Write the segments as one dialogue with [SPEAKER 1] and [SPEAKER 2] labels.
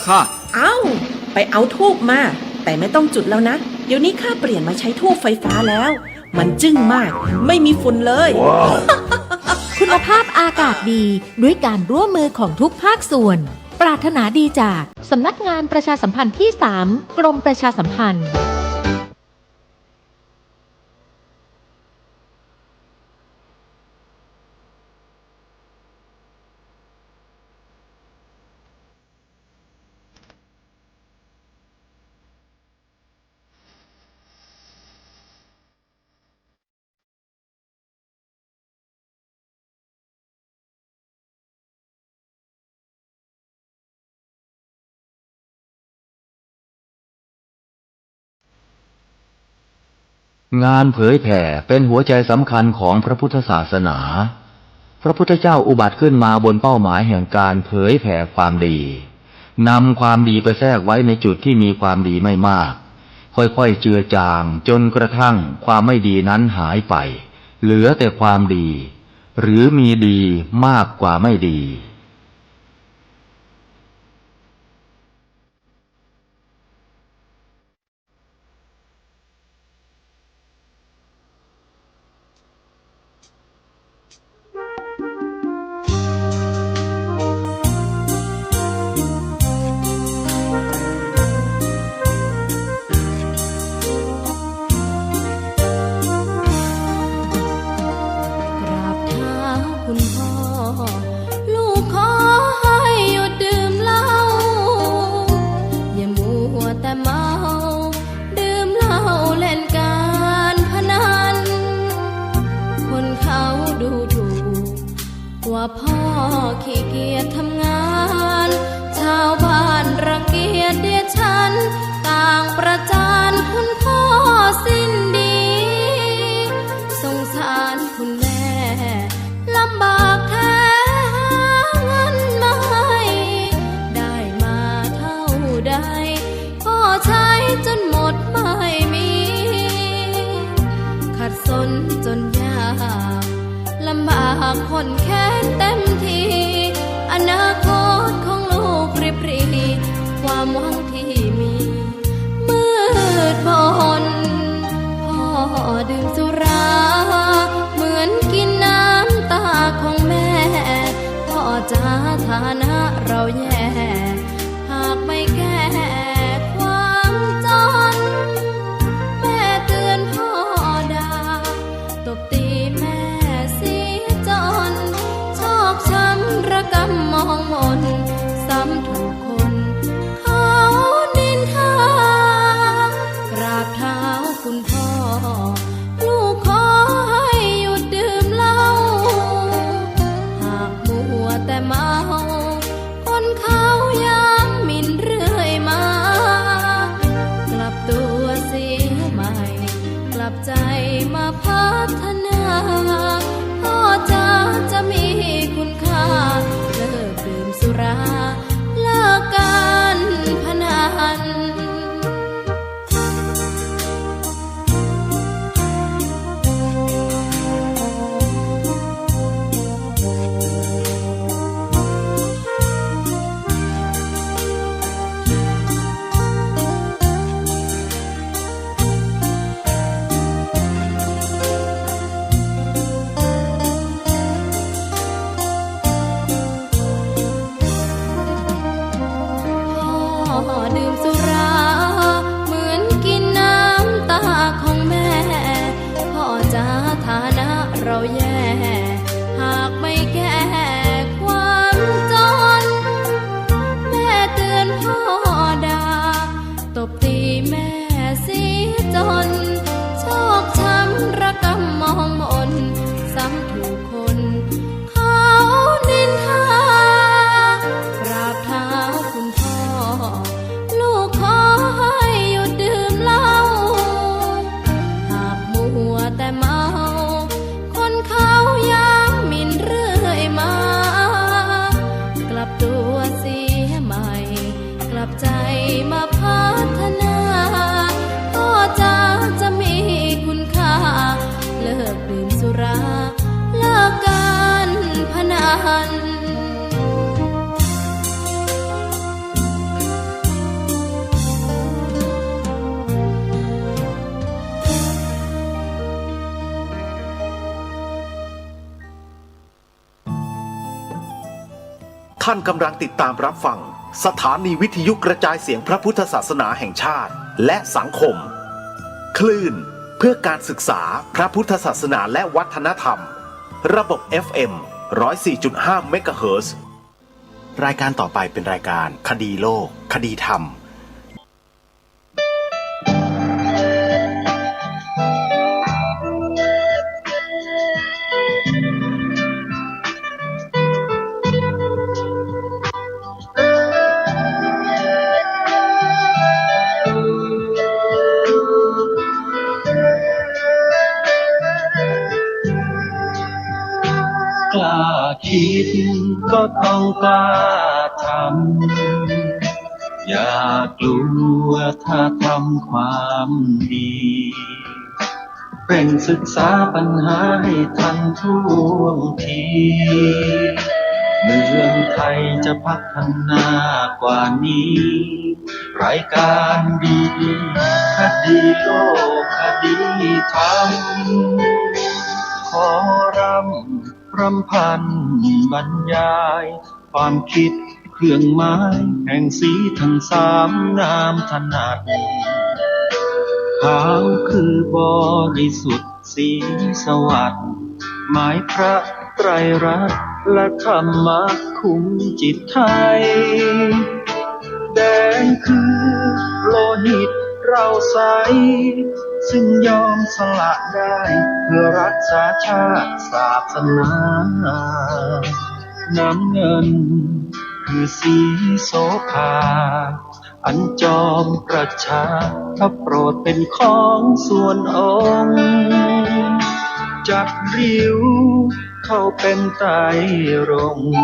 [SPEAKER 1] ค่ะ
[SPEAKER 2] เอ้าไปเอาธูปมาแต่ไม่ต้องจุดแล้วนะเดี๋ยวนี้ข้าเปลี่ยนมาใช้ธูปไฟฟ้าแล้วมันจึ้งมากไม่มีฝุ่นเลย wow.
[SPEAKER 3] คุณภาพอากาศดีด้วยการร่วมมือของทุกภาคส่วนปรารถนาดีจากสำนักงานประชาสัมพันธ์ที่ 3 กรมประชาสัมพันธ์
[SPEAKER 4] งานเผยแผ่เป็นหัวใจสำคัญของพระพุทธศาสนาพระพุทธเจ้าอุบัติขึ้นมาบนเป้าหมายแห่งการเผยแผ่ความดีนำความดีไปแทรกไว้ในจุดที่มีความดีไม่มากค่อยๆเจือจางจนกระทั่งความไม่ดีนั้นหายไปเหลือแต่ความดีหรือมีดีมากกว่าไม่ดี
[SPEAKER 5] ว่าพ่อขี้เกียจทำงานชาวบ้านรังเกียจเดียฉันต่างประจานคุณพ่อสิ้นดีสงสารคุณแม่ลำบากแท้หาเงินมาให้ได้มาเท่าใดพ่อใช้จนหมดไม่มีขัดสนจนยากลำบากคนแค้นเต็มทีอนาคตของลูกริบหรี่ความหวังที่มีมืดมนพ่อดื่มสุราเหมือนกินน้ำตาของแม่พ่อจ๋าฐานะเราแย่หากไม่แก้ความจนแม่เตือนพ่อด่าตบตีแม่ช้ำระกำมองมนซ้ำถูกคนเขานินทากราบเท้าคุณพ่อลูกขอให้หยุดดื่มเหล้าหากมัวแต่เมาคนเขาย้ำหมิ่นเรื่อยมากลับตัวเสียใหม่กลับใจมาพัฒนาพ่อจะมีคุณค่าเลิกดื่มสุราเลิกการพนันดื่มสุราเหมือนกินน้ำตาของแม่พ่อจ๋าฐานะเราแย่หากไม่แก้ความจนแม่เตือนพ่อด่าตบตีแม่เสียจนชอกช้ำระกำมองมนซ้ำถูกคนเขานินทากราบเท้าคุณพ่อลูกขอให้หยุดดื่มเหล้าหากมัวแต่เมาคนเขาย้ำหมิ่นเรื่อยมากลับตัวเสียใหม่กลับใจมาพัฒนาพ่อจะมีคุณค่าเลิกดื่มสุราเลิกการพนัน
[SPEAKER 1] ท่านกำลังติดตามรับฟังสถานีวิทยุกระจายเสียงพระพุทธศาสนาแห่งชาติและสังคมคลื่นเพื่อการศึกษาพระพุทธศาสนาและวัฒนธรรมระบบ FM 104.5 เมกะเฮิรตซ์รายการต่อไปเป็นรายการคดีโลกคดีธรรม
[SPEAKER 6] กล้าคิดก็ต้องกล้าทำอย่ากลัวถ้าทำความดีเร่งศึกษาปัญหาให้ทันท่วงทีเมืองไทยจะพัฒนากว่านี้รายการดีคดีโลกคดีธรรมขอรำพันบรรยายความคิดเครื่องหมายแห่งสีทั้งสามงามถนัดขาวคือบริสุทธิ์สีสวัสดิ์หมายพระไตรรัตน์และธรรมะคุ้มจิตไทยแดงคือโลหิตเราใสซึ่งยอมสละได้เพื่อรักษาชาติศาสนาน้ำเงินคือสีโสภาอันจอมประชาถ้าโปรดเป็นของส่วนองค์จัดริ้วเข้าเป็นไตรรงค์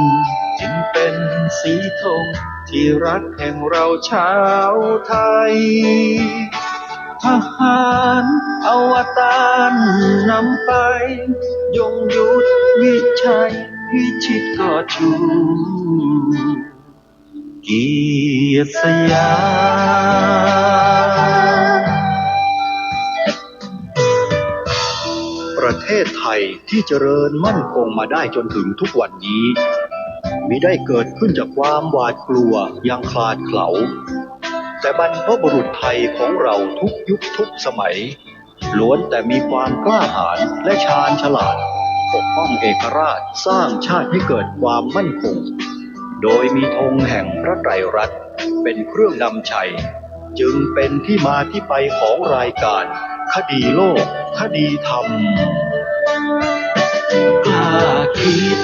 [SPEAKER 6] จึงเป็นสีธงที่รักแห่งเราชาวไทยทหารอวตารนำไปยงยุทธวิชัยวิชิตก็ชูเกียรติสยาม
[SPEAKER 7] ประเทศไทยที่เจริญมั่นคงมาได้จนถึงทุกวันนี้มิได้เกิดขึ้นจากความหวาดกลัวอย่างคลาดเขลาแต่บรรพบุรุษไทยของเราทุกยุคทุกสมัยล้วนแต่มีความกล้าหาญและชาญฉลาดปกป้องเอกราชสร้างชาติให้เกิดความมั่นคงโดยมีธงแห่งพระไตรรัตน์เป็นเครื่องนำชัยจึงเป็นที่มาที่ไปของรายการคดีโลกคดีธรรม
[SPEAKER 6] กล้าคิด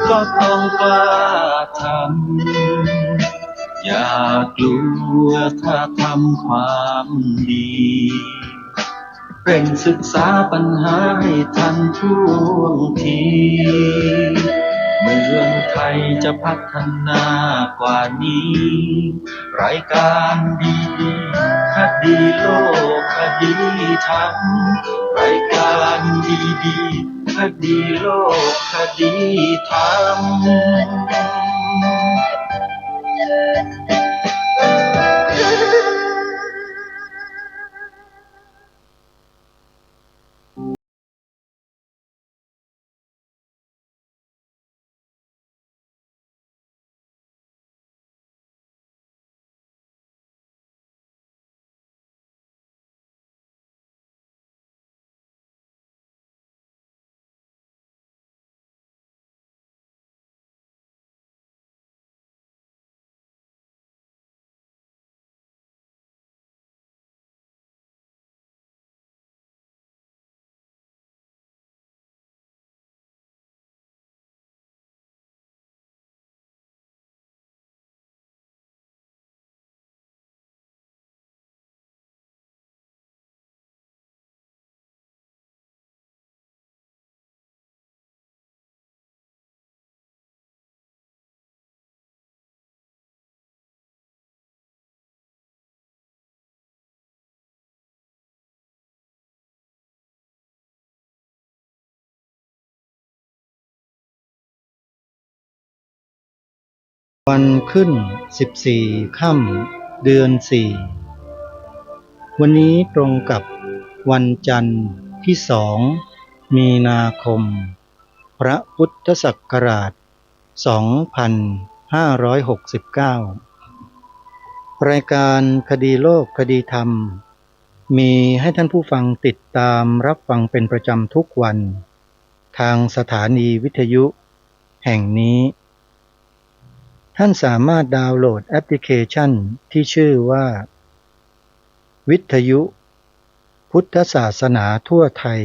[SPEAKER 6] ก็ต้องกล้าทำอย่ากลัวถ้าทำความดีเร่งศึกษาปัญหาให้ทันท่วงทีเมืองไทยจะพัฒนากว่านี้รายการดีคดีโลกคดีธรรมรายการดีคดีโลกคดีธรรม
[SPEAKER 8] วันขึ้น14 ค่ำเดือน 4วันนี้ตรงกับวันจันทร์ที่ 2 มีนาคมพระพุทธศักราช รายการคดีโลกคดีธรรมมีให้ท่านผู้ฟังติดตามรับฟังเป็นประจำทุกวันทางสถานีวิทยุแห่งนี้ท่านสามารถดาวน์โหลดแอปพลิเคชันที่ชื่อว่าวิทยุพุทธศาสนาทั่วไทย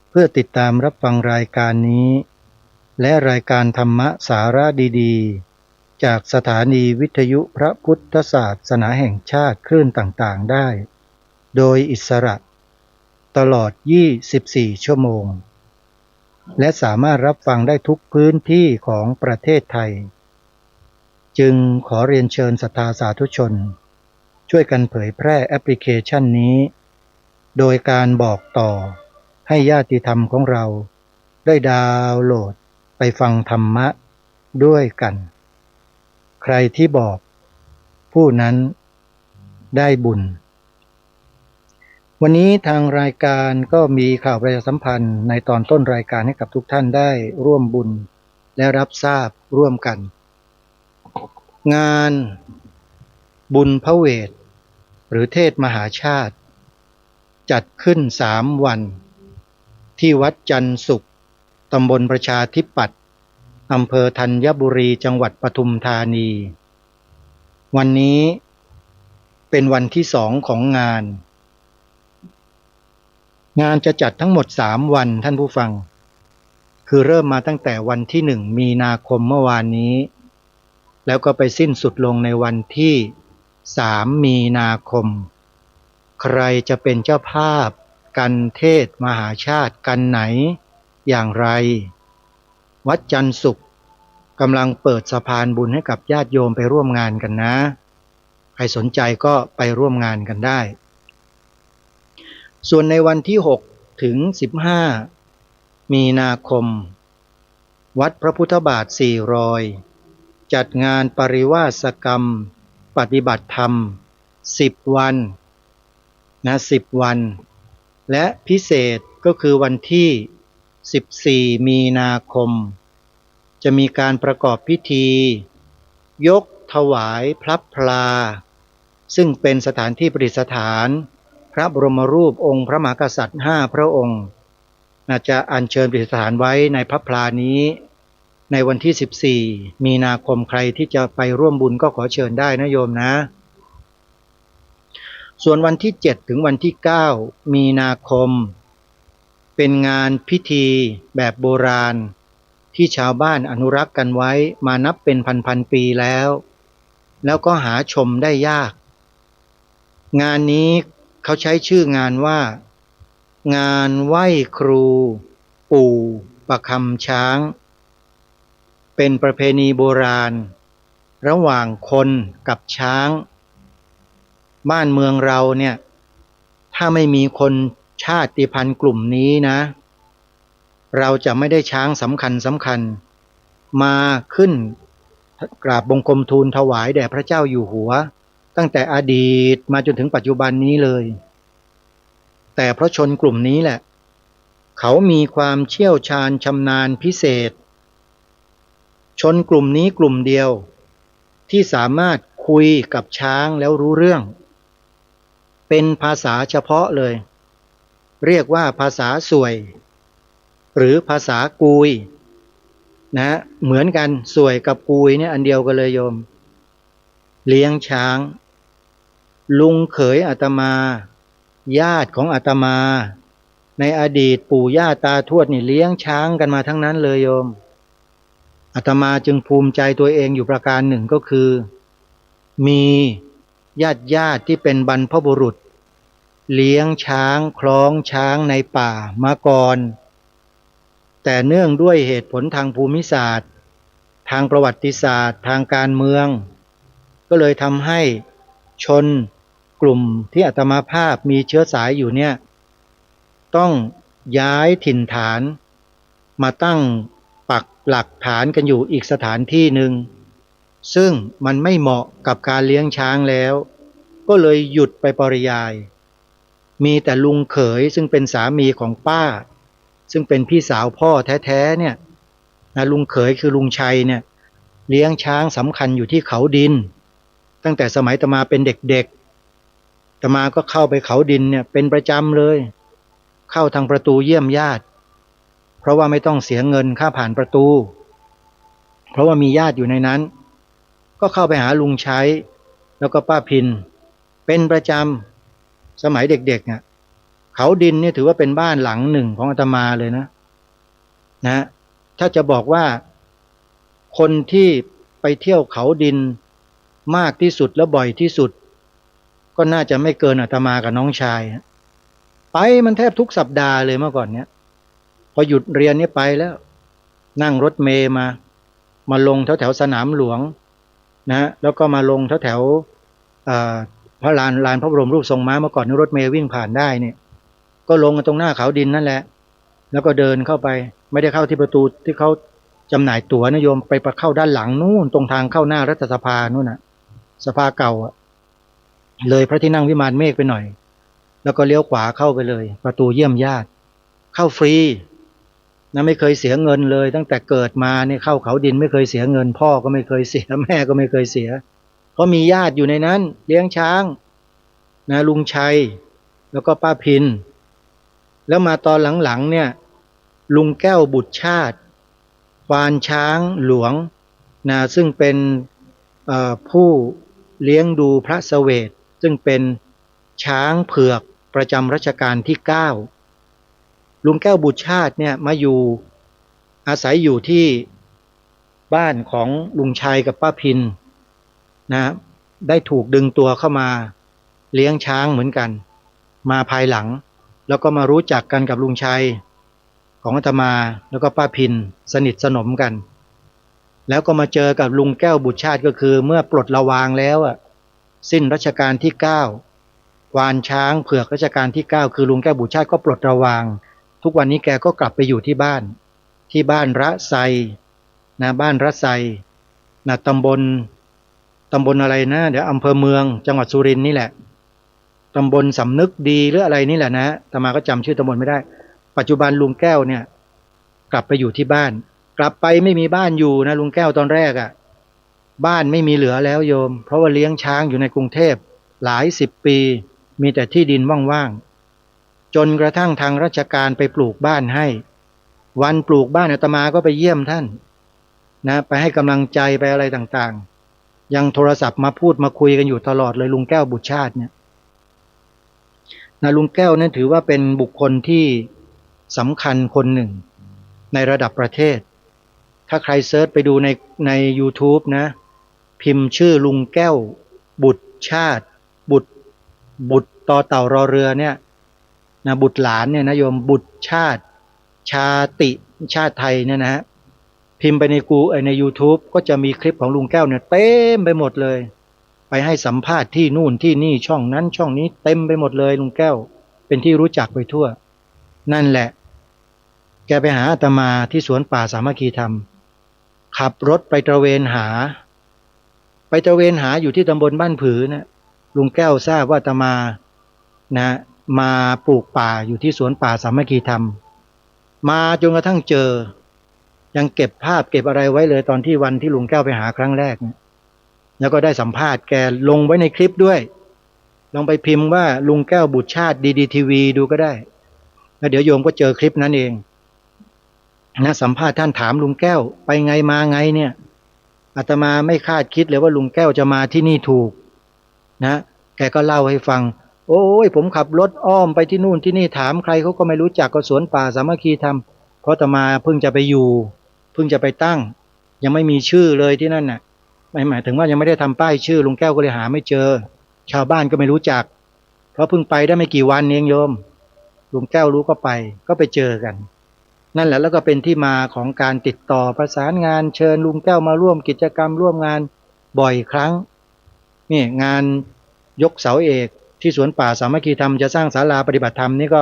[SPEAKER 8] เพื่อติดตามรับฟังรายการนี้และรายการธรรมะสาระดีๆจากสถานีวิทยุพระพุทธศาสนาแห่งชาติคลื่นต่างๆได้โดยอิสระตลอด24ชั่วโมงและสามารถรับฟังได้ทุกพื้นที่ของประเทศไทยจึงขอเรียนเชิญศรัทธาสาธุชนช่วยกันเผยแพร่แอปพลิเคชันนี้โดยการบอกต่อให้ญาติธรรมของเราได้ดาวน์โหลดไปฟังธรรมะด้วยกันใครที่บอกผู้นั้นได้บุญวันนี้ทางรายการก็มีข่าวประชาสัมพันธ์ในตอนต้นรายการให้กับทุกท่านได้ร่วมบุญและรับทราบร่วมกันงานบุญพระเวทหรือเทศมหาชาติจัดขึ้น3 วันที่วัดจันทร์สุขตำบลประชาธิปัตย์อำเภอธัญบุรีจังหวัดปทุมธานีวันนี้เป็นวันที่2ของงานจะจัดทั้งหมด3 วันท่านผู้ฟังคือเริ่มมาตั้งแต่วันที่1 มีนาคมเมื่อวานนี้แล้วก็ไปสิ้นสุดลงในวันที่3 มีนาคมใครจะเป็นเจ้าภาพกันเทศมหาชาติกันไหนอย่างไรวัดจันทร์สุขกำลังเปิดสะพานบุญให้กับญาติโยมไปร่วมงานกันนะใครสนใจก็ไปร่วมงานกันได้ส่วนในวันที่6 ถึง 15 มีนาคมวัดพระพุทธบาท400จัดงานปริวาสกรรมปฏิบัติธรรม10 วัน10 วันและพิเศษก็คือวันที่14 มีนาคมจะมีการประกอบพิธียกถวายพระพลาซึ่งเป็นสถานที่ประดิษฐานพระบรมรูปองค์พระมหากษัตริย์5 พระองค์จะอัญเชิญประดิษฐานไว้ในพระพลานี้ในวันที่14 มีนาคมใครที่จะไปร่วมบุญก็ขอเชิญได้นะโยมนะส่วนวันที่7 ถึงวันที่9 มีนาคมเป็นงานพิธีแบบโบราณที่ชาวบ้านอนุรักษ์กันไว้มานับเป็นพันปีแล้วก็หาชมได้ยากงานนี้เขาใช้ชื่องานว่างานไหว้ครูปู่ประคำช้างเป็นประเพณีโบราณระหว่างคนกับช้างบ้านเมืองเราเนี่ยถ้าไม่มีคนชาติพันธุ์กลุ่มนี้นะเราจะไม่ได้ช้างสำคัญมาขึ้นกราบบังคมทูลถวายแด่พระเจ้าอยู่หัวตั้งแต่อดีตมาจนถึงปัจจุบันนี้เลยแต่เพราะชนกลุ่มนี้แหละเขามีความเชี่ยวชาญชำนาญพิเศษชนกลุ่มนี้กลุ่มเดียวที่สามารถคุยกับช้างแล้วรู้เรื่องเป็นภาษาเฉพาะเลยเรียกว่าภาษาสวยหรือภาษากุยเหมือนกันสวยกับกุยเนี่ยอันเดียวกันเลยโยมเลี้ยงช้างลุงเขยอาตมาญาติของอาตมาในอดีตปู่ย่าตาทวดนี่เลี้ยงช้างกันมาทั้งนั้นเลยโยมอาตมาจึงภูมิใจตัวเองอยู่ประการหนึ่งก็คือมีญาติที่เป็นบรรพบุรุษเลี้ยงช้างคล้องช้างในป่ามาก่อนแต่เนื่องด้วยเหตุผลทางภูมิศาสตร์ทางประวัติศาสตร์ทางการเมืองก็เลยทำให้ชนกลุ่มที่อาตมาภาพมีเชื้อสายอยู่เนี่ยต้องย้ายถิ่นฐานมาตั้งปักหลักฐานกันอยู่อีกสถานที่หนึ่งซึ่งมันไม่เหมาะกับการเลี้ยงช้างแล้วก็เลยหยุดไปปริยายมีแต่ลุงเขยซึ่งเป็นสามีของป้าซึ่งเป็นพี่สาวพ่อแท้ๆเนี่ยลุงเขยคือลุงชัยเนี่ย เลี้ยงช้างสำคัญอยู่ที่เขาดินตั้งแต่สมัยอาตมาเป็นเด็กๆอาตมาก็เข้าไปเขาดินเนี่ยเป็นประจำเลยเข้าทางประตูเยี่ยมญาติเพราะว่าไม่ต้องเสียเงินค่าผ่านประตูเพราะว่ามีญาติอยู่ในนั้นก็เข้าไปหาลุงชัยแล้วก็ป้าพินเป็นประจำสมัยเด็กๆเนี่ยเขาดินเนี่ยถือว่าเป็นบ้านหลังหนึ่งของอาตมาเลยนะถ้าจะบอกว่าคนที่ไปเที่ยวเขาดินมากที่สุดและบ่อยที่สุดก็น่าจะไม่เกินอาตมากับน้องชายไปมันแทบทุกสัปดาห์เลยเมื่อก่อนเนี้ยพอหยุดเรียนนี่ไปแล้วนั่งรถเมล์มาลงแถวสนามหลวงแล้วก็มาลงแถวพระลานพระบรมรูปทรงม้าเมื่อก่อนนี่รถเมล์วิ่งผ่านได้เนี่ยก็ลงตรงหน้าเขาดินนั่นแหละแล้วก็เดินเข้าไปไม่ได้เข้าที่ประตูที่เขาจำหน่ายตั๋วนะโยมไปเข้าด้านหลังนู่นตรงทางเข้าหน้ารัฐสภานู่นน่ะสภาเก่าเลยพระที่นั่งวิมานเมฆไปหน่อยแล้วก็เลี้ยวขวาเข้าไปเลยประตูเยี่ยมญาติเข้าฟรีนะไม่เคยเสียเงินเลยตั้งแต่เกิดมาเนี่ยเข้าเขาดินไม่เคยเสียเงินพ่อก็ไม่เคยเสียแม่ก็ไม่เคยเสียเพราะมีญาติอยู่ในนั้นเลี้ยงช้างนะลุงชัยแล้วก็ป้าพินแล้วมาตอนหลังๆเนี่ยลุงแก้วบุตรชาติควานช้างหลวงนะซึ่งเป็นผู้เลี้ยงดูพระเสวตซึ่งเป็นช้างเผือกประจำรัชกาลที่9ลุงแก้วบุตรชาติเนี่ยมาอยู่อาศัยอยู่ที่บ้านของลุงชัยกับป้าพินนะได้ถูกดึงตัวเข้ามาเลี้ยงช้างเหมือนกันมาภายหลังแล้วก็มารู้จักกันกับลุงชัยของอาตมาแล้วก็ป้าพินสนิทสนมกันแล้วก็มาเจอกับลุงแก้วบุตรชาติก็คือเมื่อปลดระวางแล้วสิ้นรัชกาลที่9ควานช้างเผือกรัชกาลที่9คือลุงแก้วบุตรชาติก็ปลดระวางทุกวันนี้แกก็กลับไปอยู่ที่บ้านระไซนะบ้านระไซนะตำบลอะไรนะเดี๋ยวอำเภอเมืองจังหวัดสุรินทร์นี่แหละตำบลสำนึกดีหรืออะไรนี่แหละนะอาตมาก็จำชื่อตำบลไม่ได้ปัจจุบันลุงแก้วเนี่ยกลับไปอยู่ที่บ้านกลับไปไม่มีบ้านอยู่นะลุงแก้วตอนแรกบ้านไม่มีเหลือแล้วโยมเพราะว่าเลี้ยงช้างอยู่ในกรุงเทพหลาย10 ปีมีแต่ที่ดินว่างๆจนกระทั่งทางราชการไปปลูกบ้านให้วันปลูกบ้านอาตมาก็ไปเยี่ยมท่านนะไปให้กำลังใจไปอะไรต่างๆยังโทรศัพท์มาพูดมาคุยกันอยู่ตลอดเลยลุงแก้วบุตรชาติเนี่ยนะลุงแก้วนั้นถือว่าเป็นบุคคลที่สำคัญคนหนึ่งในระดับประเทศถ้าใครเซิร์ชไปดูใน YouTube นะพิมพ์ชื่อลุงแก้วบุตรชาติบุตรต่อเต่ารอเรือเนี่ยนะบุตรหลานเนี่ยนะโยมบุตรชาติชาติชาติไทยเนี่ยนะพิมพ์ไปใน YouTube ก็จะมีคลิปของลุงแก้วเนี่ยเต็มไปหมดเลยไปให้สัมภาษณ์ที่นู่นที่นี่ช่องนั้นช่องนี้เต็มไปหมดเลยลุงแก้วเป็นที่รู้จักไปทั่วนั่นแหละแกไปหาอาตมาที่สวนป่าสามัคคีธรรมขับรถไปตระเวนหาอยู่ที่ตำบลบ้านผือนะลุงแก้วทราบว่าอาตมานะมาปลูกป่าอยู่ที่สวนป่าสามัคคีธรรมมาจนกระทั่งเจอยังเก็บภาพเก็บอะไรไว้เลยตอนที่วันที่ลุงแก้วไปหาครั้งแรกเนี่ยแล้วก็ได้สัมภาษณ์แกลงไว้ในคลิปด้วยลองไปพิมพ์ว่าลุงแก้วบุตรชาติดีทีวีดูก็ได้แล้วเดี๋ยวโยมก็เจอคลิปนั้นเองนะสัมภาษณ์ท่านถามลุงแก้วไปไงมาไงเนี่ยอาตมาไม่คาดคิดเลยว่าลุงแก้วจะมาที่นี่ถูกนะแกก็เล่าให้ฟังโอ้ยผมขับรถอ้อมไปที่นู่นที่นี่ถามใครเขาก็ไม่รู้จักก็สวนป่าสามัคคีธรรมเพราะอาตมาเพิ่งจะไปอยู่เพิ่งจะไปตั้งยังไม่มีชื่อเลยที่นั่นน่ะหมายถึงว่ายังไม่ได้ทำป้ายชื่อลุงแก้วก็เลยหาไม่เจอชาวบ้านก็ไม่รู้จักเพราะเพิ่งไปได้ไม่กี่วันเองโยมลุงแก้วรู้ก็ไปเจอกันนั่นแหละแล้วก็เป็นที่มาของการติดต่อประสานงานเชิญลุงแก้วมาร่วมกิจกรรมร่วมงานบ่อยครั้งนี่งานยกเสาเอกที่สวนป่าสามัคคีธรรมจะสร้างศาลาปฏิบัติธรรมนี่ก็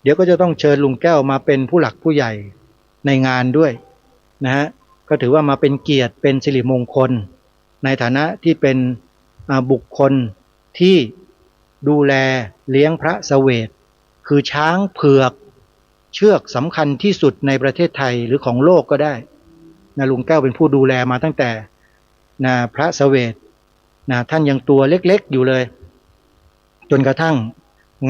[SPEAKER 8] เดี๋ยวก็จะต้องเชิญลุงแก้วมาเป็นผู้หลักผู้ใหญ่ในงานด้วยนะฮะก็ถือว่ามาเป็นเกียรติเป็นสิริมงคลในฐานะที่เป็นบุคคลที่ดูแลเลี้ยงพระเสวตคือช้างเผือกเชือกสำคัญที่สุดในประเทศไทยหรือของโลกก็ได้นะลุงแก้วเป็นผู้ดูแลมาตั้งแต่ พระเสวตท่านยังตัวเล็กๆอยู่เลย จนกระทั่ง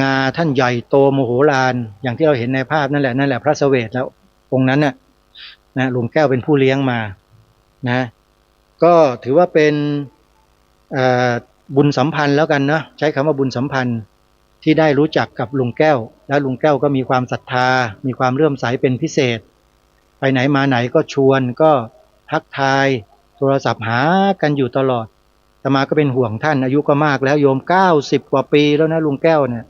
[SPEAKER 8] งาท่านใหญ่โตโมโหลานอย่างที่เราเห็นในภาพนั่นแหละพระเสวตแล้วองค์นั้นน่ะหลวงแก้วเป็นผู้เลี้ยงมานะก็ถือว่าเป็นบุญสัมพันธ์แล้วกันนะใช้คำว่าบุญสัมพันธ์ที่ได้รู้จักกับลุงแก้วแล้วลุงแก้วก็มีความศรัทธามีความเลื่อมใสเป็นพิเศษไปไหนมาไหนก็ชวนก็ทักทายโทรศัพท์หากันอยู่ตลอดอาตมาก็เป็นห่วงท่านอายุก็มากแล้วโยม90กว่าปีแล้วนะลุงแก้วเนี่ย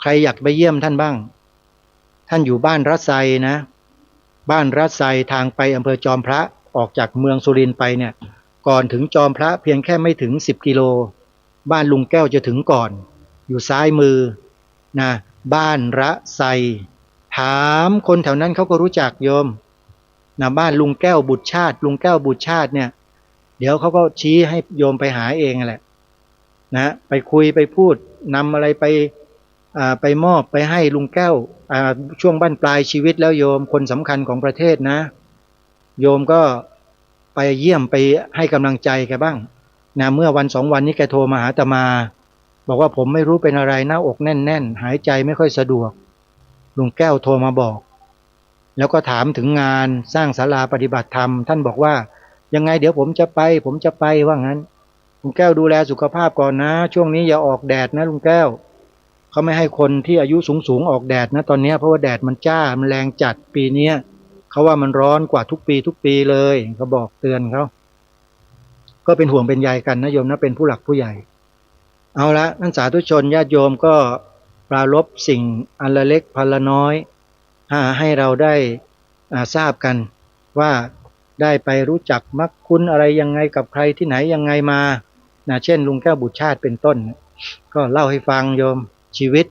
[SPEAKER 8] ใครอยากไปเยี่ยมท่านบ้างท่านอยู่บ้านรัศไซนะบ้านรัศไซทางไปอำเภอจอมพระออกจากเมืองสุรินทร์ไปเนี่ยก่อนถึงจอมพระเพียงแค่ไม่ถึง10กิโลบ้านลุงแก้วจะถึงก่อนอยู่ซ้ายมือนะบ้านระไซถามคนแถวนั้นเขาก็รู้จักโยมนะบ้านลุงแก้วบุตรชาติลุงแก้วบุตรชาติเนี่ยเดี๋ยวเขาก็ชี้ให้โยมไปหาเองแหละนะไปคุยไปพูดนำอะไรไปมอบไปให้ลุงแก้วช่วงบั้นปลายชีวิตแล้วโยมคนสำคัญของประเทศนะโยมก็ไปเยี่ยมไปให้กำลังใจแกบ้างนะเมื่อวัน2วันนี้แกโทรมาหาอาตมาบอกว่าผมไม่รู้เป็นอะไรหน้าอกแน่นๆหายใจไม่ค่อยสะดวกลุงแก้วโทรมาบอกแล้วก็ถามถึงงานสร้างศาลาปฏิบัติธรรมท่านบอกว่ายังไงเดี๋ยวผมจะไปว่างั้นลุงแก้วดูแลสุขภาพก่อนนะช่วงนี้อย่าออกแดดนะลุงแก้วเขาไม่ให้คนที่อายุสูงออกแดดนะตอนนี้เพราะว่าแดดมันจ้ามันแรงจัดปีนี้เขาว่ามันร้อนกว่าทุกปีเลยเขาบอกเตือนเขาก็เป็นห่วงเป็นใยกันนะโยมนะเป็นผู้หลักผู้ใหญ่เอาละท่านสาธุชนญาติโยมก็ปรารภสิ่งอันละเล็กพันละน้อยให้เราได้ทราบกันว่าได้ไปรู้จักมักคุ้นอะไรยังไงกับใครที่ไหนยังไงมาเช่นลุงแก้วบุตรชาติเป็นต้นก็เล่าให้ฟังโยมชีวิต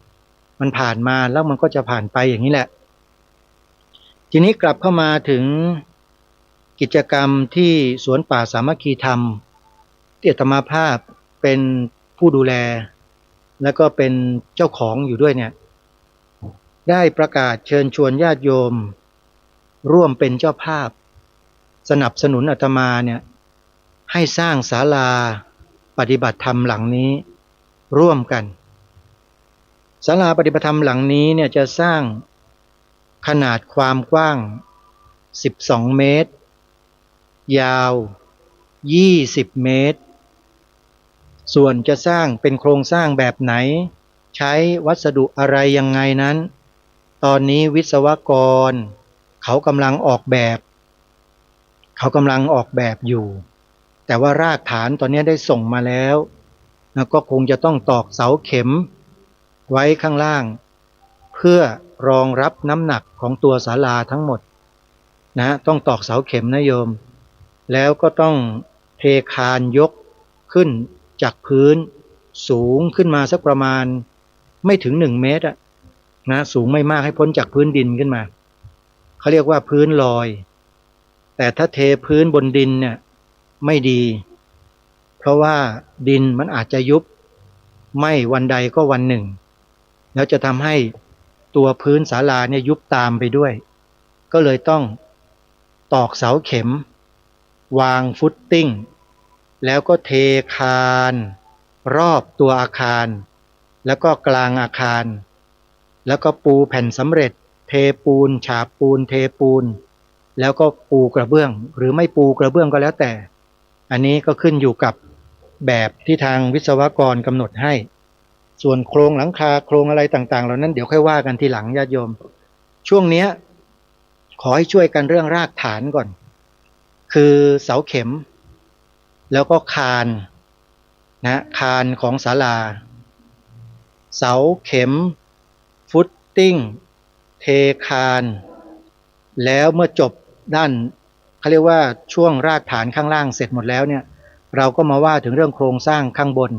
[SPEAKER 8] มันผ่านมาแล้วมันก็จะผ่านไปอย่างนี้แหละทีนี้กลับเข้ามาถึงกิจกรรมที่สวนป่าสามัคคีธรรมที่อาตมาภาพเป็นผู้ดูแลแล้วก็เป็นเจ้าของอยู่ด้วยเนี่ยได้ประกาศเชิญชวนญาติโยมร่วมเป็นเจ้าภาพสนับสนุนอาตมาเนี่ยให้สร้างศาลาปฏิบัติธรรมหลังนี้ร่วมกันศาลาปฏิบัติธรรมหลังนี้เนี่ยจะสร้างขนาดความกว้าง12เมตรยาว20เมตรส่วนจะสร้างเป็นโครงสร้างแบบไหนใช้วัสดุอะไรยังไงนั้นตอนนี้วิศวกรเขากำลังออกแบบอยู่แต่ว่ารากฐานตอนนี้ได้ส่งมาแล้วก็คงจะต้องตอกเสาเข็มไว้ข้างล่างเพื่อรองรับน้ำหนักของตัวศาลาทั้งหมดต้องตอกเสาเข็มนะโยมแล้วก็ต้องเทคานยกขึ้นจากพื้นสูงขึ้นมาสักประมาณไม่ถึง1เมตรสูงไม่มากให้พ้นจากพื้นดินขึ้นมาเขาเรียกว่าพื้นลอยแต่ถ้าเทพื้นบนดินเนี่ยไม่ดีเพราะว่าดินมันอาจจะยุบไม่วันใดก็วันหนึ่งแล้วจะทำให้ตัวพื้นศาลาเนี่ยยุบตามไปด้วยก็เลยต้องตอกเสาเข็มวางฟุตติ้งแล้วก็เทคานรอบตัวอาคารแล้วก็กลางอาคารแล้วก็ปูแผ่นสำเร็จเทปูนฉาบปูนเทปูนแล้วก็ปูกระเบื้องหรือไม่ปูกระเบื้องก็แล้วแต่อันนี้ก็ขึ้นอยู่กับแบบที่ทางวิศวกรกำหนดให้ส่วนโครงหลังคาโครงอะไรต่างๆเหล่านั้นเดี๋ยวค่อยว่ากันทีหลังญาติโยมช่วงนี้ขอให้ช่วยกันเรื่องรากฐานก่อนคือเสาเข็มแล้วก็คานคานของศาลาเสาเข็มฟุตติ้งเทคานแล้วเมื่อจบด้านเขาเรียกว่าช่วงรากฐานข้างล่างเสร็จหมดแล้วเนี่ยเราก็มาว่าถึงเรื่องโครงสร้างข้างบน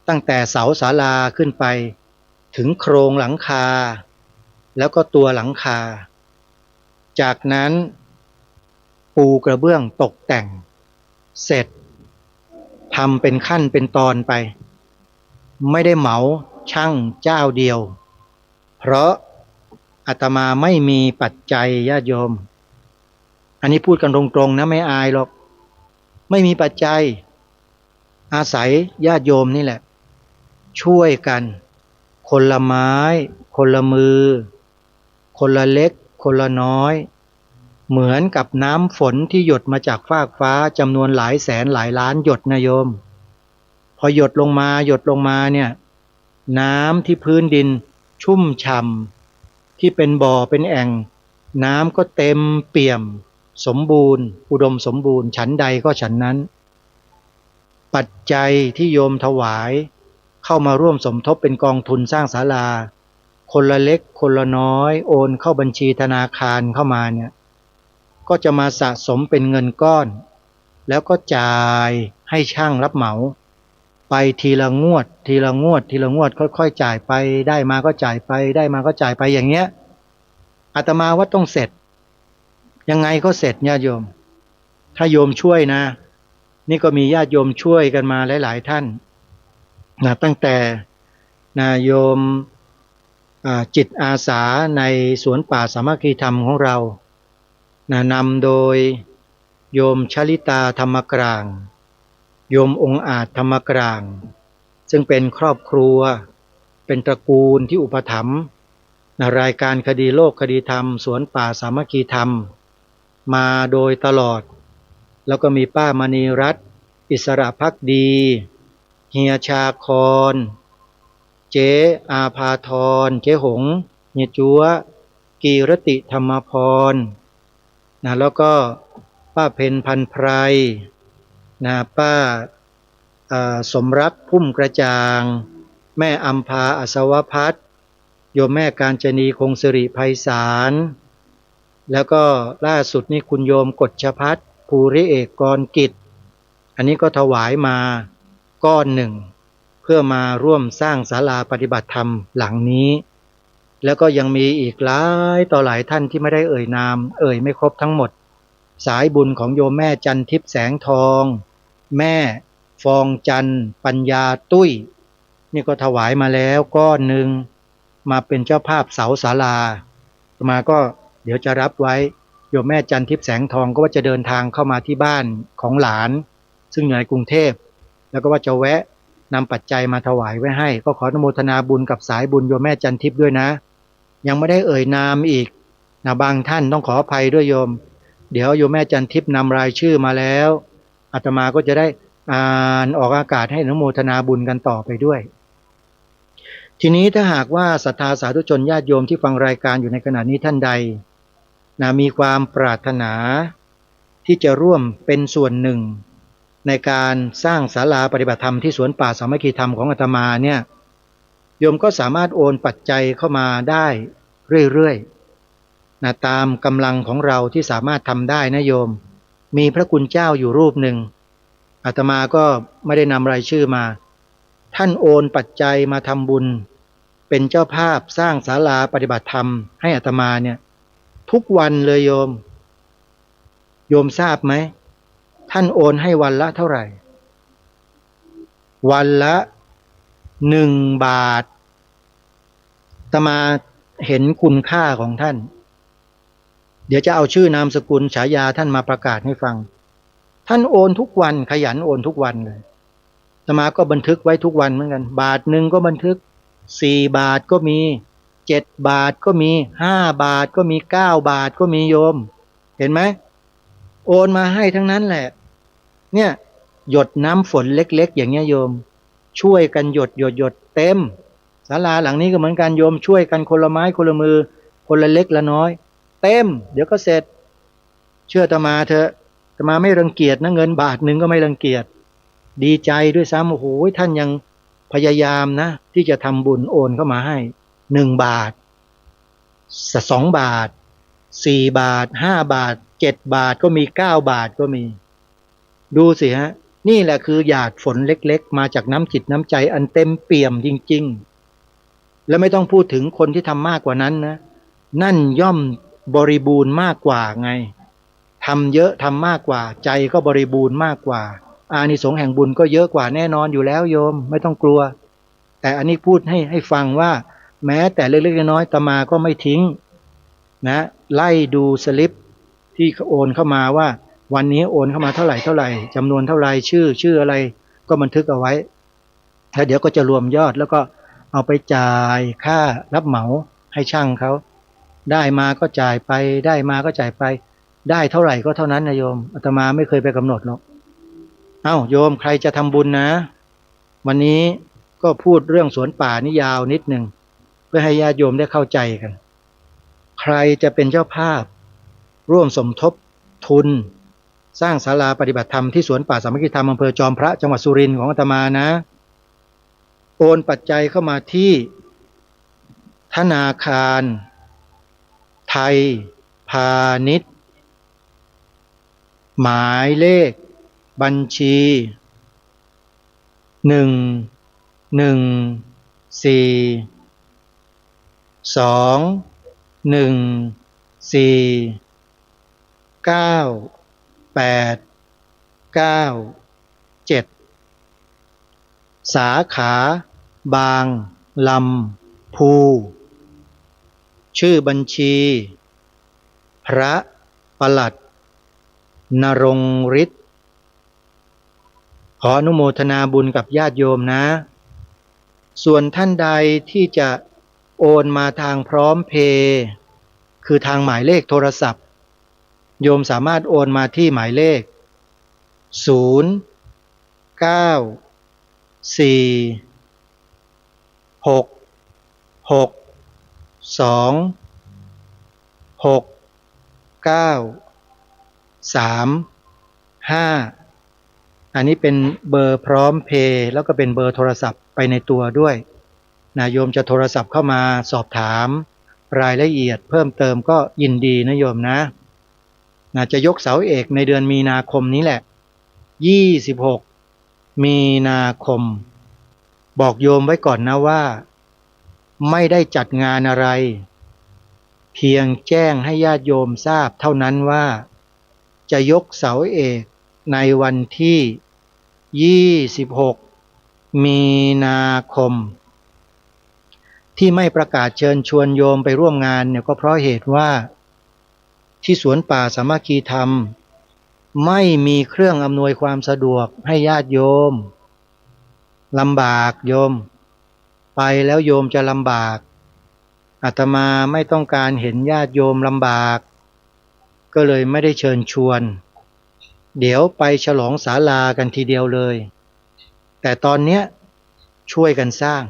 [SPEAKER 8] ตั้งแต่เสาศาลาขึ้นไปถึงโครงหลังคาแล้วก็ตัวหลังคาจากนั้นปูกระเบื้องตกแต่งเสร็จทำเป็นขั้นเป็นตอนไปไม่ได้เหมาช่างเจ้าเดียวเพราะอาตมาไม่มีปัจจัยญาติโยมอันนี้พูดกันตรงๆนะไม่อายหรอก ไม่มีปัจจัยอาศัยญาติโยมนี่แหละช่วยกันคนละไม้คนละมือคนละเล็กคนละน้อยเหมือนกับน้ำฝนที่หยดมาจากฟากฟ้าจำนวนหลายแสนหลายล้านหยดนะโยมพอหยดลงมาเนี่ยน้ำที่พื้นดินชุ่มฉ่ำที่เป็นบ่อเป็นแอ่งน้ำก็เต็มเปี่ยมสมบูรณ์อุดมสมบูรณ์ฉันใดก็ฉันนั้นปัจจัยที่โยมถวายเข้ามาร่วมสมทบเป็นกองทุนสร้างศาลาคนละเล็กคนละน้อยโอนเข้าบัญชีธนาคารเข้ามาเนี่ยก็จะมาสะสมเป็นเงินก้อนแล้วก็จ่ายให้ช่างรับเหมาไปทีละงวดทีละงวดทีละงวดค่อยๆจ่ายไปได้มาก็จ่ายไปได้มาก็จ่ายไปอย่างเงี้ยอาตมาว่าต้องเสร็จยังไงก็เสร็จญาติโยมถ้าโยมช่วยนะนี่ก็มีญาติโยมช่วยกันมาหลายๆท่านนะตั้งแต่นะโยมจิตอาสาในสวนป่าสามัคคีธรรมของเรานะนำโดยโยมชลิตาธรรมกลางโยมองค์อาจธรรมกลางซึ่งเป็นครอบครัวเป็นตระกูลที่อุปถัมภ์นะรายการคดีโลกคดีธรรมสวนป่าสามัคคีธรรมมาโดยตลอดแล้วก็มีป้ามณีรัตน์อิสระภักดีเฮียชาคอนเจ๊อาภาธรเจ๊หงเฮียจัวกีรติธรรมพรนะแล้วก็ป้าเพนพันไพรนะป้าสมรักพุ่มกระจ่างแม่อัมพาอัศวพัฒน์โยมแม่กาญจนีคงสิริไพศาลแล้วก็ล่าสุดนี่คุณโยมกฎชพัฒน์ภูริเอกกรกิจอันนี้ก็ถวายมาก้อนหนึ่งเพื่อมาร่วมสร้างศาลาปฏิบัติธรรมหลังนี้แล้วก็ยังมีอีกหลายต่อหลายท่านที่ไม่ได้เอ่ยนามไม่ครบทั้งหมดสายบุญของโยมแม่จันทิพย์แสงทองแม่ฟองจันปัญญาตุ้ยนี่ก็ถวายมาแล้วก้อนหนึ่งมาเป็นเจ้าภาพเสาศาลามาก็เดี๋ยวจะรับไว้โยมแม่จันทิพย์แสงทองก็ว่าจะเดินทางเข้ามาที่บ้านของหลานซึ่งอยู่ในกรุงเทพแล้วก็ว่าจะแวะนำปัจจัยมาถวายไว้ให้ก็ขออนุโมทนาบุญกับสายบุญโยมแม่จันทิพย์ด้วยนะยังไม่ได้เอ่ยนามอีกนะบางท่านต้องขออภัยด้วยโยมเดี๋ยวโยมแม่จันทิพย์นำรายชื่อมาแล้วอาตมาก็จะได้อ่านออกอากาศให้อนุโมทนาบุญกันต่อไปด้วยทีนี้ถ้าหากว่าศรัทธาสาธุชนญาติโยมที่ฟังรายการอยู่ในขณะนี้ท่านใดนะมีความปรารถนาที่จะร่วมเป็นส่วนหนึ่งในการสร้างศาลาปฏิบัติธรรมที่สวนป่าสามัคคีธรรมของอาตมาเนี่ยโยมก็สามารถโอนปัจจัยเข้ามาได้เรื่อยๆนะตามกำลังของเราที่สามารถทำได้นะโยมมีพระคุณเจ้าอยู่รูปหนึ่งอาตมาก็ไม่ได้นำรายชื่อมาท่านโอนปัจจัยมาทำบุญเป็นเจ้าภาพสร้างศาลาปฏิบัติธรรมให้อาตมาเนี่ยทุกวันเลยโยมทราบไหมท่านโอนให้วันละเท่าไหร่วันละ1 บาทอาตมาเห็นคุณค่าของท่านเดี๋ยวจะเอาชื่อนามสกุลฉายาท่านมาประกาศให้ฟังท่านโอนทุกวันขยันโอนทุกวันเลยอาตมาก็บันทึกไว้ทุกวันเหมือนกันบาทหนึ่งก็บันทึก4 บาทก็มี7 บาทก็มี5 บาทก็มี9 บาทก็มีโยมเห็นไหมโอนมาให้ทั้งนั้นแหละเนี่ยหยดน้ำฝนเล็กๆอย่างเงี้ยโยมช่วยกันหยดเต็มศาลาหลังนี้ก็เหมือนกันโยมช่วยกันคนละไม้คนละมือคนละเล็กละน้อยเต็มเดี๋ยวก็เสร็จเชื่ออาตมาเถอะอาตมาไม่รังเกียจนะเงินบาทหนึ่งก็ไม่รังเกียจดีใจด้วยซ้ำโอ้โหท่านยังพยายามนะที่จะทำบุญโอนเข้ามาให้1 บาท2 บาท4 บาท5 บาท7 บาทก็มี9 บาทก็มีดูสิฮะนี่แหละคือหยาดฝนเล็กๆมาจากน้ำจิตน้ำใจอันเต็มเปี่ยมจริงๆและไม่ต้องพูดถึงคนที่ทำมากกว่านั้นนะนั่นย่อมบริบูรณ์มากกว่าไงทำเยอะทำมากกว่าใจก็บริบูรณ์มากกว่าอานิสงส์แห่งบุญก็เยอะกว่าแน่นอนอยู่แล้วโยมไม่ต้องกลัวแต่อันนี้พูดให้ฟังว่าแม้แต่เล็กๆน้อยๆอาตมาก็ไม่ทิ้งนะไล่ดูสลิปที่โอนเข้ามาว่า วันนี้โอนเข้ามาเท่าไหร่จำนวนเท่าไหร่ชื่ออะไรก็บันทึกเอาไว้แล้วเดี๋ยวก็จะรวมยอดแล้วก็เอาไปจ่ายค่ารับเหมาให้ช่างเขาได้มาก็จ่ายไปได้มาก็จ่ายไปได้เท่าไหร่ก็เท่านั้นนะโยมอาตมาไม่เคยไปกำหนดหรอกเอ้าโยมใครจะทำบุญนะวันนี้ก็พูดเรื่องสวนป่านี่ยาวนิดนึงเพื่อให้ญาติโยมได้เข้าใจกันใครจะเป็นเจ้าภาพร่วมสมทบทุนสร้างศาลาปฏิบัติธรรมที่สวนป่าสามัคคีธรรมอำเภอจอมพระจังหวัดสุรินทร์ของอาตมานะโอนปัจจัยเข้ามาที่ธนาคารไทยพาณิชย์หมายเลขบัญชี11421949897สาขาบางลำพูชื่อบัญชีพระประหลัดนรงค์ฤทธิ์ขออนุโมทนาบุญกับญาติโยมนะส่วนท่านใดที่จะโอนมาทางพร้อมเพย์คือทางหมายเลขโทรศัพท์โยมสามารถโอนมาที่หมายเลข096626935อันนี้เป็นเบอร์พร้อมเพย์แล้วก็เป็นเบอร์โทรศัพท์ไปในตัวด้วยนะโยมจะโทรศัพท์เข้ามาสอบถามรายละเอียดเพิ่มเติมก็ยินดีนะโยมนะจะยกเสาเอกในเดือนมีนาคมนี้แหละ26มีนาคมบอกโยมไว้ก่อนนะว่าไม่ได้จัดงานอะไรเพียงแจ้งให้ญาติโยมทราบเท่านั้นว่าจะยกเสาเอกในวันที่26มีนาคมที่ไม่ประกาศเชิญชวนโยมไปร่วมงานเนี่ยก็เพราะเหตุว่าที่สวนป่าสามัคคีธรรมไม่มีเครื่องอำนวยความสะดวกให้ญาติโยมลำบากโยมไปแล้วโยมจะลำบากอาตมาไม่ต้องการเห็นญาติโยมลำบากก็เลยไม่ได้เชิญชวนเดี๋ยวไปฉลองศาลากันทีเดียวเลยแต่ตอนเนี้ยช่วยกันสร้าง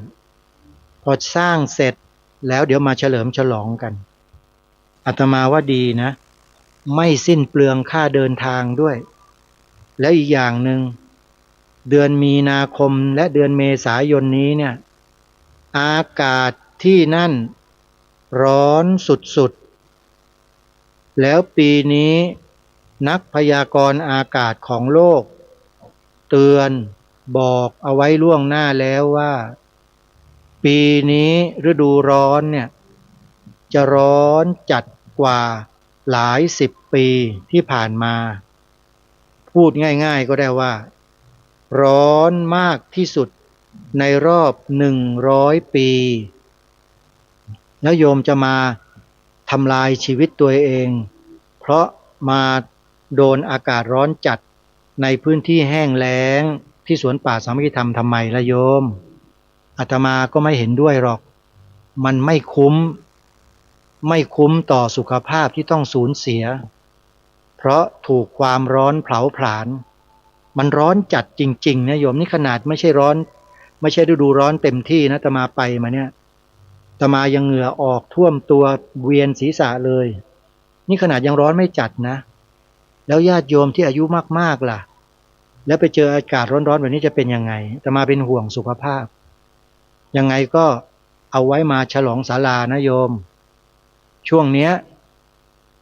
[SPEAKER 8] พอสร้างเสร็จแล้วเดี๋ยวมาเฉลิมฉลองกันอาตมาว่าดีนะไม่สิ้นเปลืองค่าเดินทางด้วยแล้วอีกอย่างหนึ่งเดือนมีนาคมและเดือนเมษายนนี้เนี่ยอากาศที่นั่นร้อนสุดๆแล้วปีนี้นักพยากรณ์อากาศของโลกเตือนบอกเอาไว้ล่วงหน้าแล้วว่าปีนี้ฤดูร้อนเนี่ยจะร้อนจัดกว่าหลาย10 ปีที่ผ่านมาพูดง่ายๆก็ได้ว่าร้อนมากที่สุดในรอบ100 ปีแล้วโยมจะมาทำลายชีวิตตัวเองเพราะมาโดนอากาศร้อนจัดในพื้นที่แห้งแล้งที่สวนป่าสามัคคีธรรมทำไมล่ะโยมอาตมาก็ไม่เห็นด้วยหรอกมันไม่คุ้มต่อสุขภาพที่ต้องสูญเสียเพราะถูกความร้อนเผาผลาญมันร้อนจัดจริงๆนะโยมนี่ขนาดไม่ใช่ร้อนไม่ใช่ฤดูร้อนเต็มที่นะอาตมาไปมาเนี่ยอาตมายังเหงื่อออกท่วมตัวเวียนศีรษะเลยนี่ขนาดยังร้อนไม่จัดนะแล้วญาติโยมที่อายุมากๆล่ะแล้วไปเจออากาศร้อนๆแบบนี้จะเป็นยังไงอาตมาเป็นห่วงสุขภาพยังไงก็เอาไว้มาฉลองศาลานะโยมช่วงเนี้ย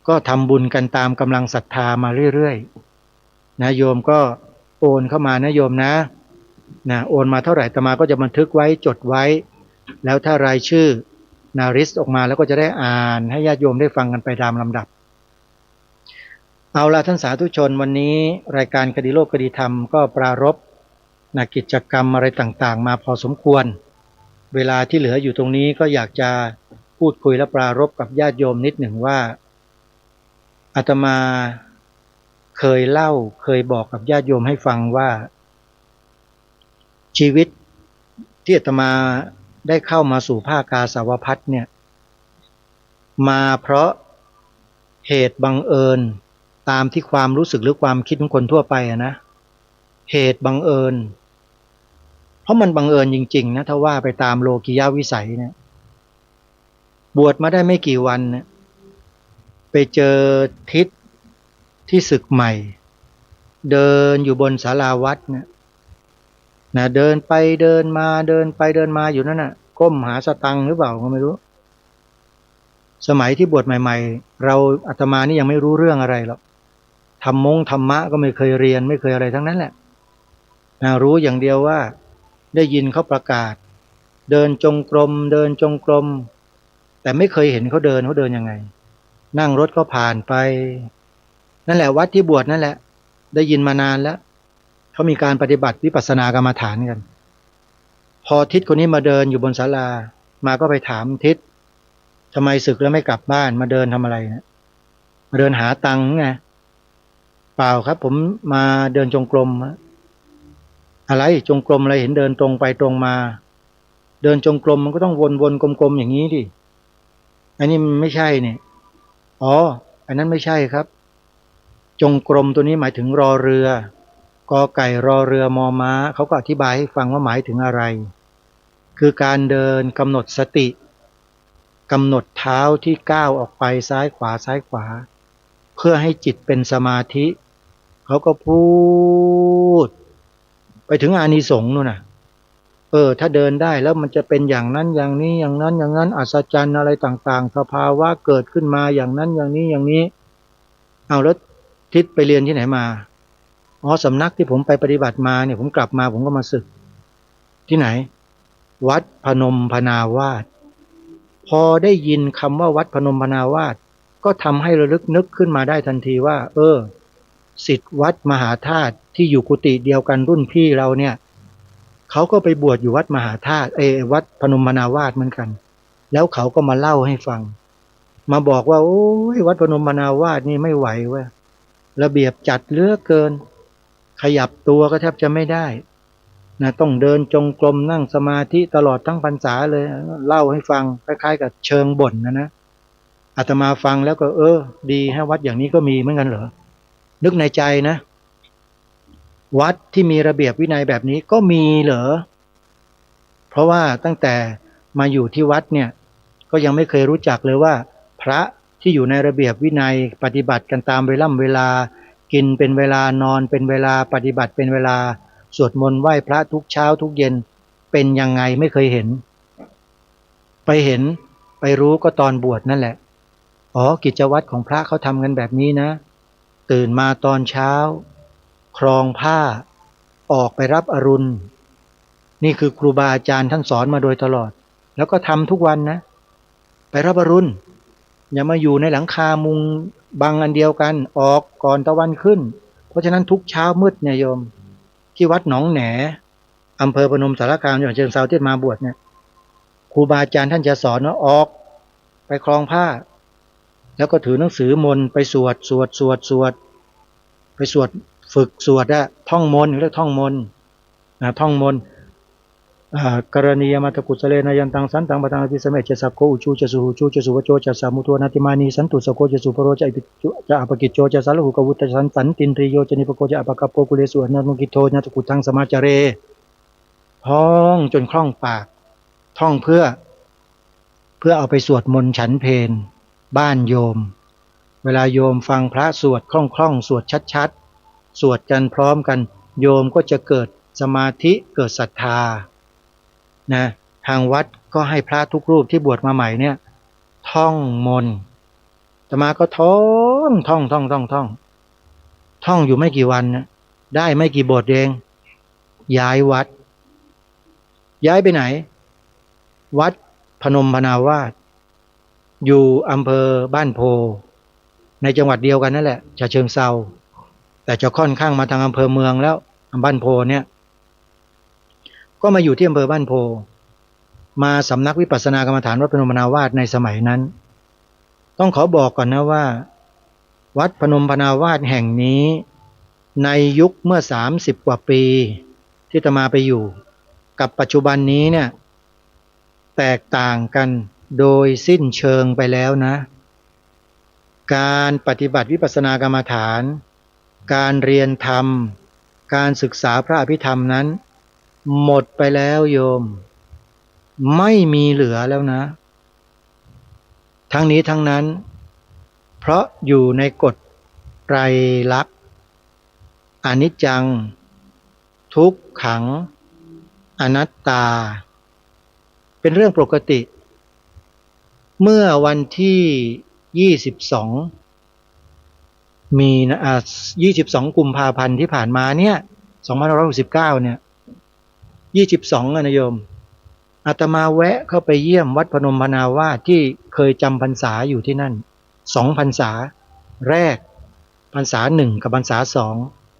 [SPEAKER 8] ก็ทำบุญกันตามกำลังศรัทธามาเรื่อยๆนะโยมก็โอนเข้ามานะโยมนะโอนมาเท่าไหร่อาตมาก็จะบันทึกไว้จดไว้แล้วถ้ารายชื่อนาริสออกมาแล้วก็จะได้อ่านให้ญาติโยมได้ฟังกันไปตามลำดับเอาละท่านสาธุชนวันนี้รายการคดีโลกคดีธรรมก็ปรารภกิจกรรมอะไรต่างๆมาพอสมควรเวลาที่เหลืออยู่ตรงนี้ก็อยากจะพูดคุยและปรารภกับญาติโยมนิดหนึ่งว่าอาตมา เคยเล่าเคยบอกกับญาติโยมให้ฟังว่า ชีวิตที่อาตมาได้เข้ามาสู่ภาคกาสาวพัสเนี่ยมาเพราะเหตุบังเอิญตามที่ความรู้สึกหรือความคิดของคนทั่วไปนะเหตุบังเอิญเพราะมันบังเอิญจริงๆนะถ้าว่าไปตามโลกิยาวิสัยเนี่ยบวชมาได้ไม่กี่วันเนี่ยไปเจอทิศที่ศึกใหม่เดินอยู่บนศาลาวัดเนี่ยนะเดินไปเดินมาเดินไปเดินมาอยู่นั่นน่ะก้มหาสตังค์หรือเปล่าก็ไม่รู้สมัยที่บวชใหม่ๆเราอาตมานี่ยังไม่รู้เรื่องอะไรหรอกธรรมะก็ไม่เคยเรียนไม่เคยอะไรทั้งนั้นแหละนะรู้อย่างเดียวว่าได้ยินเขาประกาศเดินจงกรมเดินจงกรมแต่ไม่เคยเห็นเขาเดินยังไงนั่งรถก็ผ่านไปนั่นแหละวัดที่บวชนั่นแหละได้ยินมานานแล้วเขามีการปฏิบัติวิปัสสนากรรมฐานกันพอทิศคนนี้มาเดินอยู่บนศาลามาก็ไปถามทิศทำไมศึกแล้วไม่กลับบ้านมาเดินทำอะไรเนี่ยมาเดินหาตังค์ไงเปล่าครับผมมาเดินจงกรมอะไรจงกรมอะไรเห็นเดินตรงไปตรงมาเดินจงกรมมันก็ต้องวนๆกลมๆอย่างนี้ดิอันนี้มันไม่ใช่เนี่ยอ๋ออันนั้นไม่ใช่ครับจงกรมตัวนี้หมายถึงรอเรือกอไก่รอเรือมอม้าเขาก็อธิบายให้ฟังว่าหมายถึงอะไรคือการเดินกำหนดสติกำหนดเท้าที่ก้าวออกไปซ้ายขวาซ้ายขวาเพื่อให้จิตเป็นสมาธิเขาก็พูดไปถึงอานิสงส์นู่นน่ะถ้าเดินได้แล้วมันจะเป็นอย่างนั้นอย่างนี้อย่างนั้นอย่างนั้นอัศจรรย์อะไรต่างๆสภาวะเกิดขึ้นมาอย่างนั้นอย่างนี้อย่างนี้เอาแล้วทิศไปเรียนที่ไหนมาอ๋อสำนักที่ผมไปปฏิบัติมาเนี่ยผมกลับมาผมก็มาศึกที่ไหนวัดพนมพนาวาสพอได้ยินคำว่าวัดพนมพนาวาสก็ทำให้ระลึกนึกขึ้นมาได้ทันทีว่าศิษย์วัดมหาธาตุที่อยู่กุฏิเดียวกันรุ่นพี่เราเนี่ยเขาก็ไปบวชอยู่วัดมหาธาตุวัดพนมพนาวาสเหมือนกันแล้วเขาก็มาเล่าให้ฟังมาบอกว่าโอ้ยวัดพนมพนาวาสนี่ไม่ไหวเว้ยระเบียบจัดเหลือเกินขยับตัวก็แทบจะไม่ได้นะต้องเดินจงกรมนั่งสมาธิตลอดทั้งพรรษาเลยเล่าให้ฟังคล้ายๆกับเชิงบ่นนะอาตมาฟังแล้วก็ดีให้วัดอย่างนี้ก็มีเหมือนกันเหรอนึกในใจนะวัดที่มีระเบียบวินัยแบบนี้ก็มีเหรอเพราะว่าตั้งแต่มาอยู่ที่วัดเนี่ยก็ยังไม่เคยรู้จักเลยว่าพระที่อยู่ในระเบียบวินัยปฏิบัติกันตามเวลากินเป็นเวลานอนเป็นเวลาปฏิบัติเป็นเวลาสวดมนต์ไหว้พระทุกเช้าทุกเย็นเป็นยังไงไม่เคยเห็นไปเห็นไปรู้ก็ตอนบวชนั่นแหละกิจวัตรของพระเขาทำกันแบบนี้นะตื่นมาตอนเช้าครองผ้าออกไปรับอรุณนี่คือครูบาอาจารย์ท่านสอนมาโดยตลอดแล้วก็ทำทุกวันนะไปรับอรุณอย่ามาอยู่ในหลังคามุงบังอันเดียวกันออกก่อนตะวันขึ้นเพราะฉะนั้นทุกเช้ามืดเนี่ยโยมที่วัดหนองแหนอำเภอพนมสารคามจังหวัดเชียงรายที่มาบวชเนี่ยครูบาอาจารย์ท่านจะสอนว่าออกไปครองผ้าแล้วก็ถือหนังสือมนต์ไปสวดไปสวดฝึกสวดท่องมนต์เรียกท่องมนต์ท่องมนต์กรณียมัตตกุศเลนะยันตังสันตังปะตังอภิสเมจสักโกอุชูจะสุหูชูจะสุวโจจะสามุทัวนาติมานีสันตุสโกจะสุปโรจะอิปิจะอภกิจโจจะสารหุกวุตสันตินทริโยจะนิปโกจะอภกัปโปกุเลสุอนันมุกิโทนะตกุทังสมาจเรท่องจนคล่องปากท่องเพื่อเอาไปสวดมนต์ฉันเพลบ้านโยมเวลาโยมฟังพระสวดคล่องสวดชัดๆสวดกันพร้อมกันโยมก็จะเกิดสมาธิเกิดศรัทธานะทางวัดก็ให้พระทุกรูปที่บวชมาใหม่เนี่ยท่องมนต์อาตมาก็ท่องอยู่ไม่กี่วันนะได้ไม่กี่บทเองย้ายวัดย้ายไปไหนวัดพนมพนาวาสอยู่อำเภอบ้านโพในจังหวัดเดียวกันนั่นแหละฉะเชิงเทราแต่จะค่อนข้างมาทางอำเภอเมืองแล้วบ้านโพเนี่ยก็มาอยู่ที่อำเภอบ้านโพมาสำนักวิปัสสนากรรมฐานวัดพนมพนาวาสในสมัยนั้นต้องขอบอกก่อนนะว่า วัดพนมพนาวาสแห่งนี้ในยุคเมื่อ30กว่าปีที่อาตมาไปอยู่กับปัจจุบันนี้เนี่ยแตกต่างกันโดยสิ้นเชิงไปแล้วนะการปฏิบัติวิปัสสนากรรมฐานการเรียนธรรมการศึกษาพระอภิธรรมนั้นหมดไปแล้วโยมไม่มีเหลือแล้วนะทั้งนี้ทั้งนั้นเพราะอยู่ในกฎไตรลักษณ์อนิจจังทุกขังอนัตตาเป็นเรื่องปกติเมื่อวันที่22กุมภาพันธ์ที่ผ่านมาเนี่ย2569เนี่ย22นะโยมอาตมาแวะเข้าไปเยี่ยมวัดพนมพนาวาสที่เคยจำพรรษาอยู่ที่นั่น2 พรรษาแรกพรรษา1กับพรรษา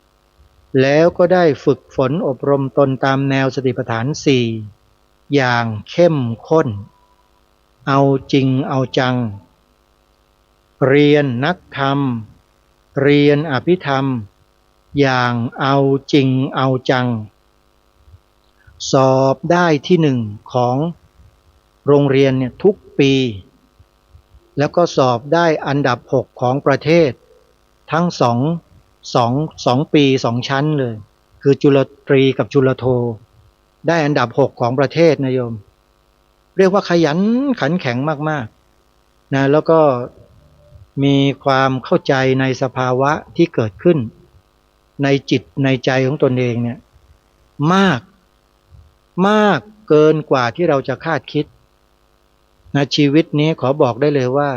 [SPEAKER 8] 2แล้วก็ได้ฝึกฝนอบรมตนตามแนวสติปัฏฐาน4อย่างเข้มข้นเอาจริงเอาจังเรียนนักธรรมเรียนอภิธรรมอย่างเอาจริงเอาจังสอบได้ที่1ของโรงเรียนเนี่ยทุกปีแล้วก็สอบได้อันดับ6ของประเทศทั้ง2ปี2ชั้นเลยคือจุลตรีกับจุลโทได้อันดับ6ของประเทศนะโยมเรียกว่าขยันขันแข็งมากๆนะแล้วก็มีความเข้าใจในสภาวะที่เกิดขึ้นในจิตในใจของตนเองเนี่ยมากเกินกว่าที่เราจะคาดคิดนะชีวิตนี้ขอบอกได้เลยว่า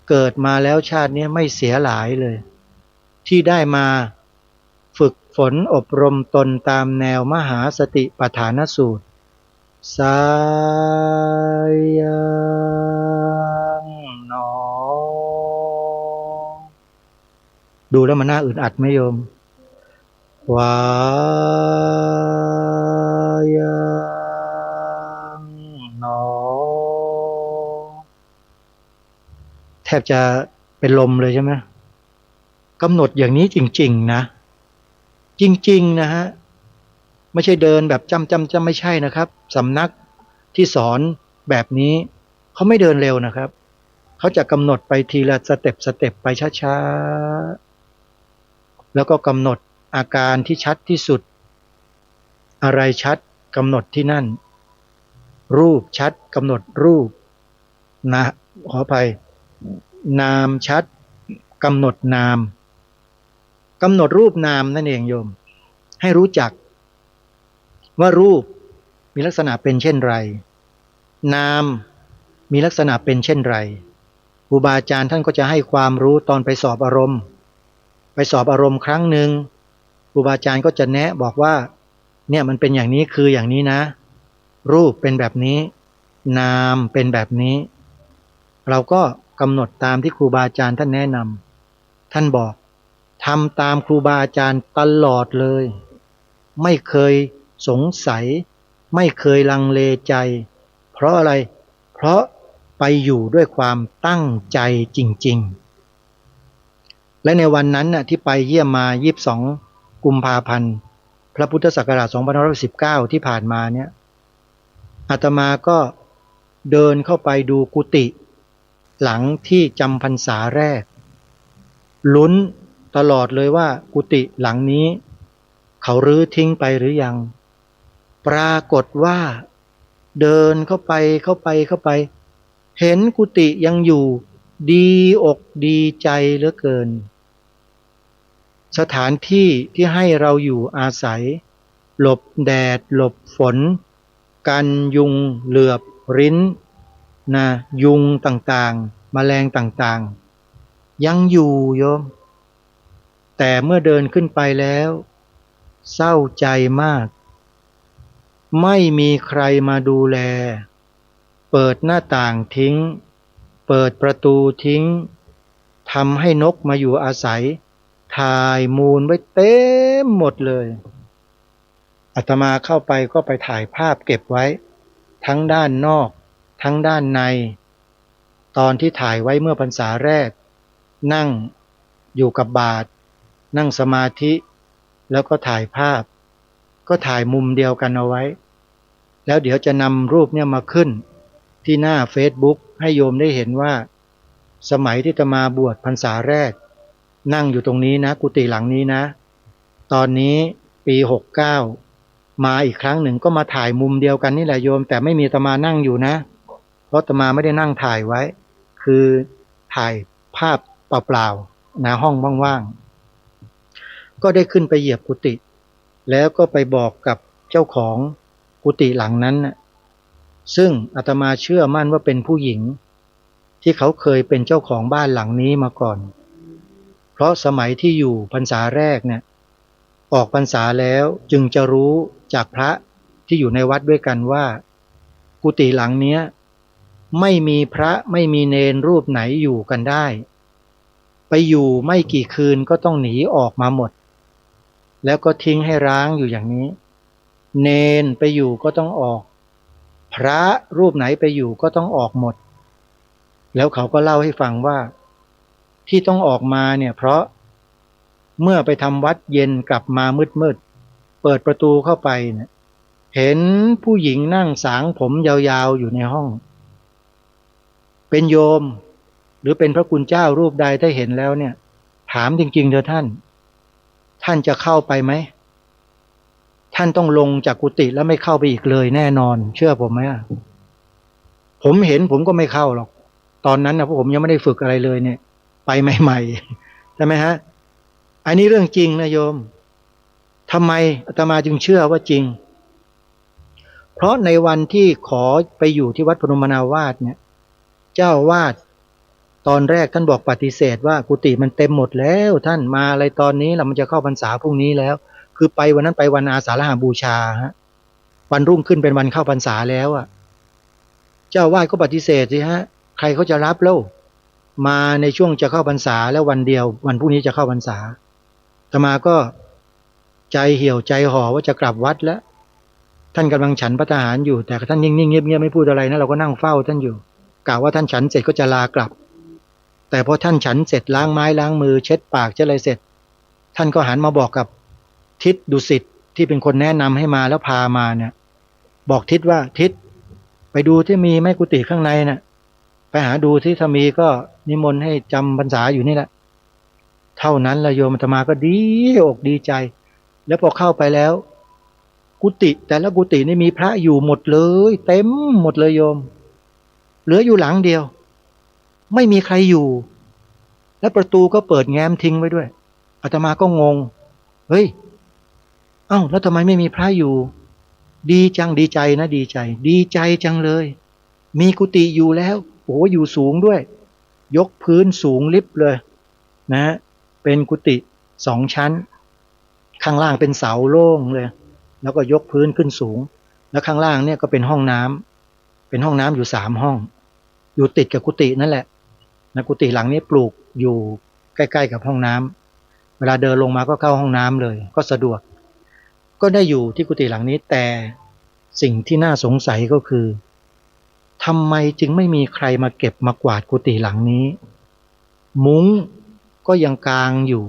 [SPEAKER 8] เกิดมาแล้วชาตินี้ไม่เสียหลายเลยที่ได้มาฝึกฝนอบรมตนตามแนวมหาสติปัฏฐานสูตรสายยังหนอดูแล้วมันน่าอึดอัดไหมโยมวายังหนอแทบจะเป็นลมเลยใช่ไหมกำหนดอย่างนี้จริงๆนะจริงๆนะฮะไม่ใช่เดินแบบจำไม่ใช่นะครับสำนักที่สอนแบบนี้เขาไม่เดินเร็วนะครับเขาจะกำหนดไปทีละสเต็ปไปช้าๆแล้วก็กำหนดอาการที่ชัดที่สุดอะไรชัดกำหนดที่นั่นรูปชัดกำหนดรูปนะขออภัยนามชัดกำหนดนามกำหนดรูปนามนั่นเองโยมให้รู้จักว่ารูปมีลักษณะเป็นเช่นไรนามมีลักษณะเป็นเช่นไรครูบาอาจารย์ท่านก็จะให้ความรู้ตอนไปสอบอารมณ์ครั้งหนึ่งครูบาอาจารย์ก็จะแนะบอกว่าเนี่ยมันเป็นอย่างนี้คืออย่างนี้นะรูปเป็นแบบนี้นามเป็นแบบนี้เราก็กำหนดตามที่ครูบาอาจารย์ท่านแนะนำท่านบอกทำตามครูบาอาจารย์ตลอดเลยไม่เคยสงสัยไม่เคยลังเลใจเพราะอะไรเพราะไปอยู่ด้วยความตั้งใจจริงๆและในวันนั้นน่ะที่ไปเยี่ยมมา22กุมภาพันธ์พระพุทธศักราช2519ที่ผ่านมาเนี่ยอาตมาก็เดินเข้าไปดูกุฏิหลังที่จำพรรษาแรกลุ้นตลอดเลยว่ากุฏิหลังนี้เขารื้อทิ้งไปหรือยังปรากฏว่าเดินเข้าไปเห็นกุฏิยังอยู่ดีอกดีใจเหลือเกินสถานที่ที่ให้เราอยู่อาศัยหลบแดดหลบฝนกันยุงเหลือบริ้นนะยุงต่างๆแมลงต่างๆยังอยู่โยมแต่เมื่อเดินขึ้นไปแล้วเศร้าใจมากไม่มีใครมาดูแลเปิดหน้าต่างทิ้งเปิดประตูทิ้งทำให้นกมาอยู่อาศัยถ่ายมูลไว้เต็มหมดเลยอาตมาเข้าไปก็ไปถ่ายภาพเก็บไว้ทั้งด้านนอกทั้งด้านในตอนที่ถ่ายไว้เมื่อพรรษาแรกนั่ง อยู่กับบาตรนั่งสมาธิแล้วก็ถ่ายภาพก็ถ่ายมุมเดียวกันเอาไว้แล้วเดี๋ยวจะนำรูปเนี่ยมาขึ้นที่หน้า Facebook ให้โยมได้เห็นว่าสมัยที่อาตมาบวชพรรษาแรกนั่งอยู่ตรงนี้นะกุฏิหลังนี้นะตอนนี้ปี69มาอีกครั้งหนึ่งก็มาถ่ายมุมเดียวกันนี่แหละโยมแต่ไม่มีอาตมานั่งอยู่นะเพราะอาตมาไม่ได้นั่งถ่ายไว้คือถ่ายภาพเปล่าๆนะห้องว่างๆก็ได้ขึ้นไปเหยียบกุฏิแล้วก็ไปบอกกับเจ้าของกุฏิหลังนั้นนะซึ่งอาตมาเชื่อมั่นว่าเป็นผู้หญิงที่เขาเคยเป็นเจ้าของบ้านหลังนี้มาก่อนเพราะสมัยที่อยู่พรรษาแรกเนี่ยออกพรรษาแล้วจึงจะรู้จากพระที่อยู่ในวัดด้วยกันว่ากุฏิหลังเนี้ยไม่มีพระไม่มีเณรรูปไหนอยู่กันได้ไปอยู่ไม่กี่คืนก็ต้องหนีออกมาหมดแล้วก็ทิ้งให้ร้างอยู่อย่างนี้เณรไปอยู่ก็ต้องออกพระรูปไหนไปอยู่ก็ต้องออกหมดแล้วเขาก็เล่าให้ฟังว่าที่ต้องออกมาเนี่ยเพราะเมื่อไปทำวัดเย็นกลับมามืดเปิดประตูเข้าไปเนี่ยเห็นผู้หญิงนั่งสางผมยาวๆอยู่ในห้องเป็นโยมหรือเป็นพระคุณเจ้ารูปใดถ้าเห็นแล้วเนี่ยถามจริงๆเถอะท่านจะเข้าไปไหมท่านต้องลงจากกุฏิแล้วไม่เข้าไปอีกเลยแน่นอนเชื่อผมไหมผมเห็นผมก็ไม่เข้าหรอกตอนนั้นนะเพราะผมยังไม่ได้ฝึกอะไรเลยเนี่ยไปใหม่ๆใช่ไหมฮะอันนี้เรื่องจริงนะโยมทำไมอาตมาจึงเชื่อว่าจริงเพราะในวันที่ขอไปอยู่ที่วัดพรหมนาวาสเนี่ยเจ้าวาดตอนแรกท่านบอกปฏิเสธว่ากุฏิมันเต็มหมดแล้วท่านมาอะไรตอนนี้เรามันจะเข้าพรรษาพรุ่งนี้แล้วคือไปวันนั้นไปวันอาสาฬหบูชาฮะวันรุ่งขึ้นเป็นวันเข้าพรรษาแล้วอ่ะเจ้าวาดก็ปฏิเสธสิฮะใครเขาจะรับแล้วมาในช่วงจะเข้าพรรษาแล้ววันเดียววันพรุ่งนี้จะเข้าพรรษาอาตมาก็ใจเหี่ยวใจห่อว่าจะกลับวัดแล้วท่านกำลังฉันพระทหารอยู่แต่ท่านนิ่งๆเงียบๆไม่พูดอะไรนะเราก็นั่งเฝ้าท่านอยู่กะว่าท่านฉันเสร็จก็จะลากลับแต่พอท่านฉันเสร็จล้างไม้ล้างมือเช็ดปากเช็ดอะไรเสร็จท่านก็หันมาบอกกับทิศดุสิตที่เป็นคนแนะนำให้มาแล้วพามาเนี่ยบอกทิศว่าทิศไปดูที่มีไหมกุฏิข้างในน่ะไปหาดูที่ถ้ามีก็นิมนต์ให้จำพรรษาอยู่นี่แหละเท่านั้นละโยมอาตมาก็ดีอกดีใจแล้วพอเข้าไปแล้วกุฏิแต่ละกุฏินี่มีพระอยู่หมดเลยเต็มหมดเลยโยมเหลืออยู่หลังเดียวไม่มีใครอยู่และประตูก็เปิดแง้มทิ้งไว้ด้วยอาตมาก็งงเฮ้ยเอ้าแล้วทำไมไม่มีพระอยู่ดีจังดีใจนะดีใจจังเลยมีกุฏิอยู่แล้วโอ้อยู่สูงด้วยยกพื้นสูงลิบเลยนะเป็นกุฏิ2 ชั้นข้างล่างเป็นเสาโล่งเลยแล้วก็ยกพื้นขึ้นสูงแล้วข้างล่างเนี่ยก็เป็นห้องน้ำเป็นห้องน้ำอยู่3 ห้องอยู่ติดกับกุฏินั่นแหละนะกุฏิหลังนี้ปลูกอยู่ใกล้ๆกับห้องน้ำเวลาเดินลงมาก็เข้าห้องน้ำเลยก็สะดวกก็ได้อยู่ที่กุฏิหลังนี้แต่สิ่งที่น่าสงสัยก็คือทำไมจึงไม่มีใครมาเก็บมากวาดกุฏิหลังนี้มุ้งก็ยังกางอยู่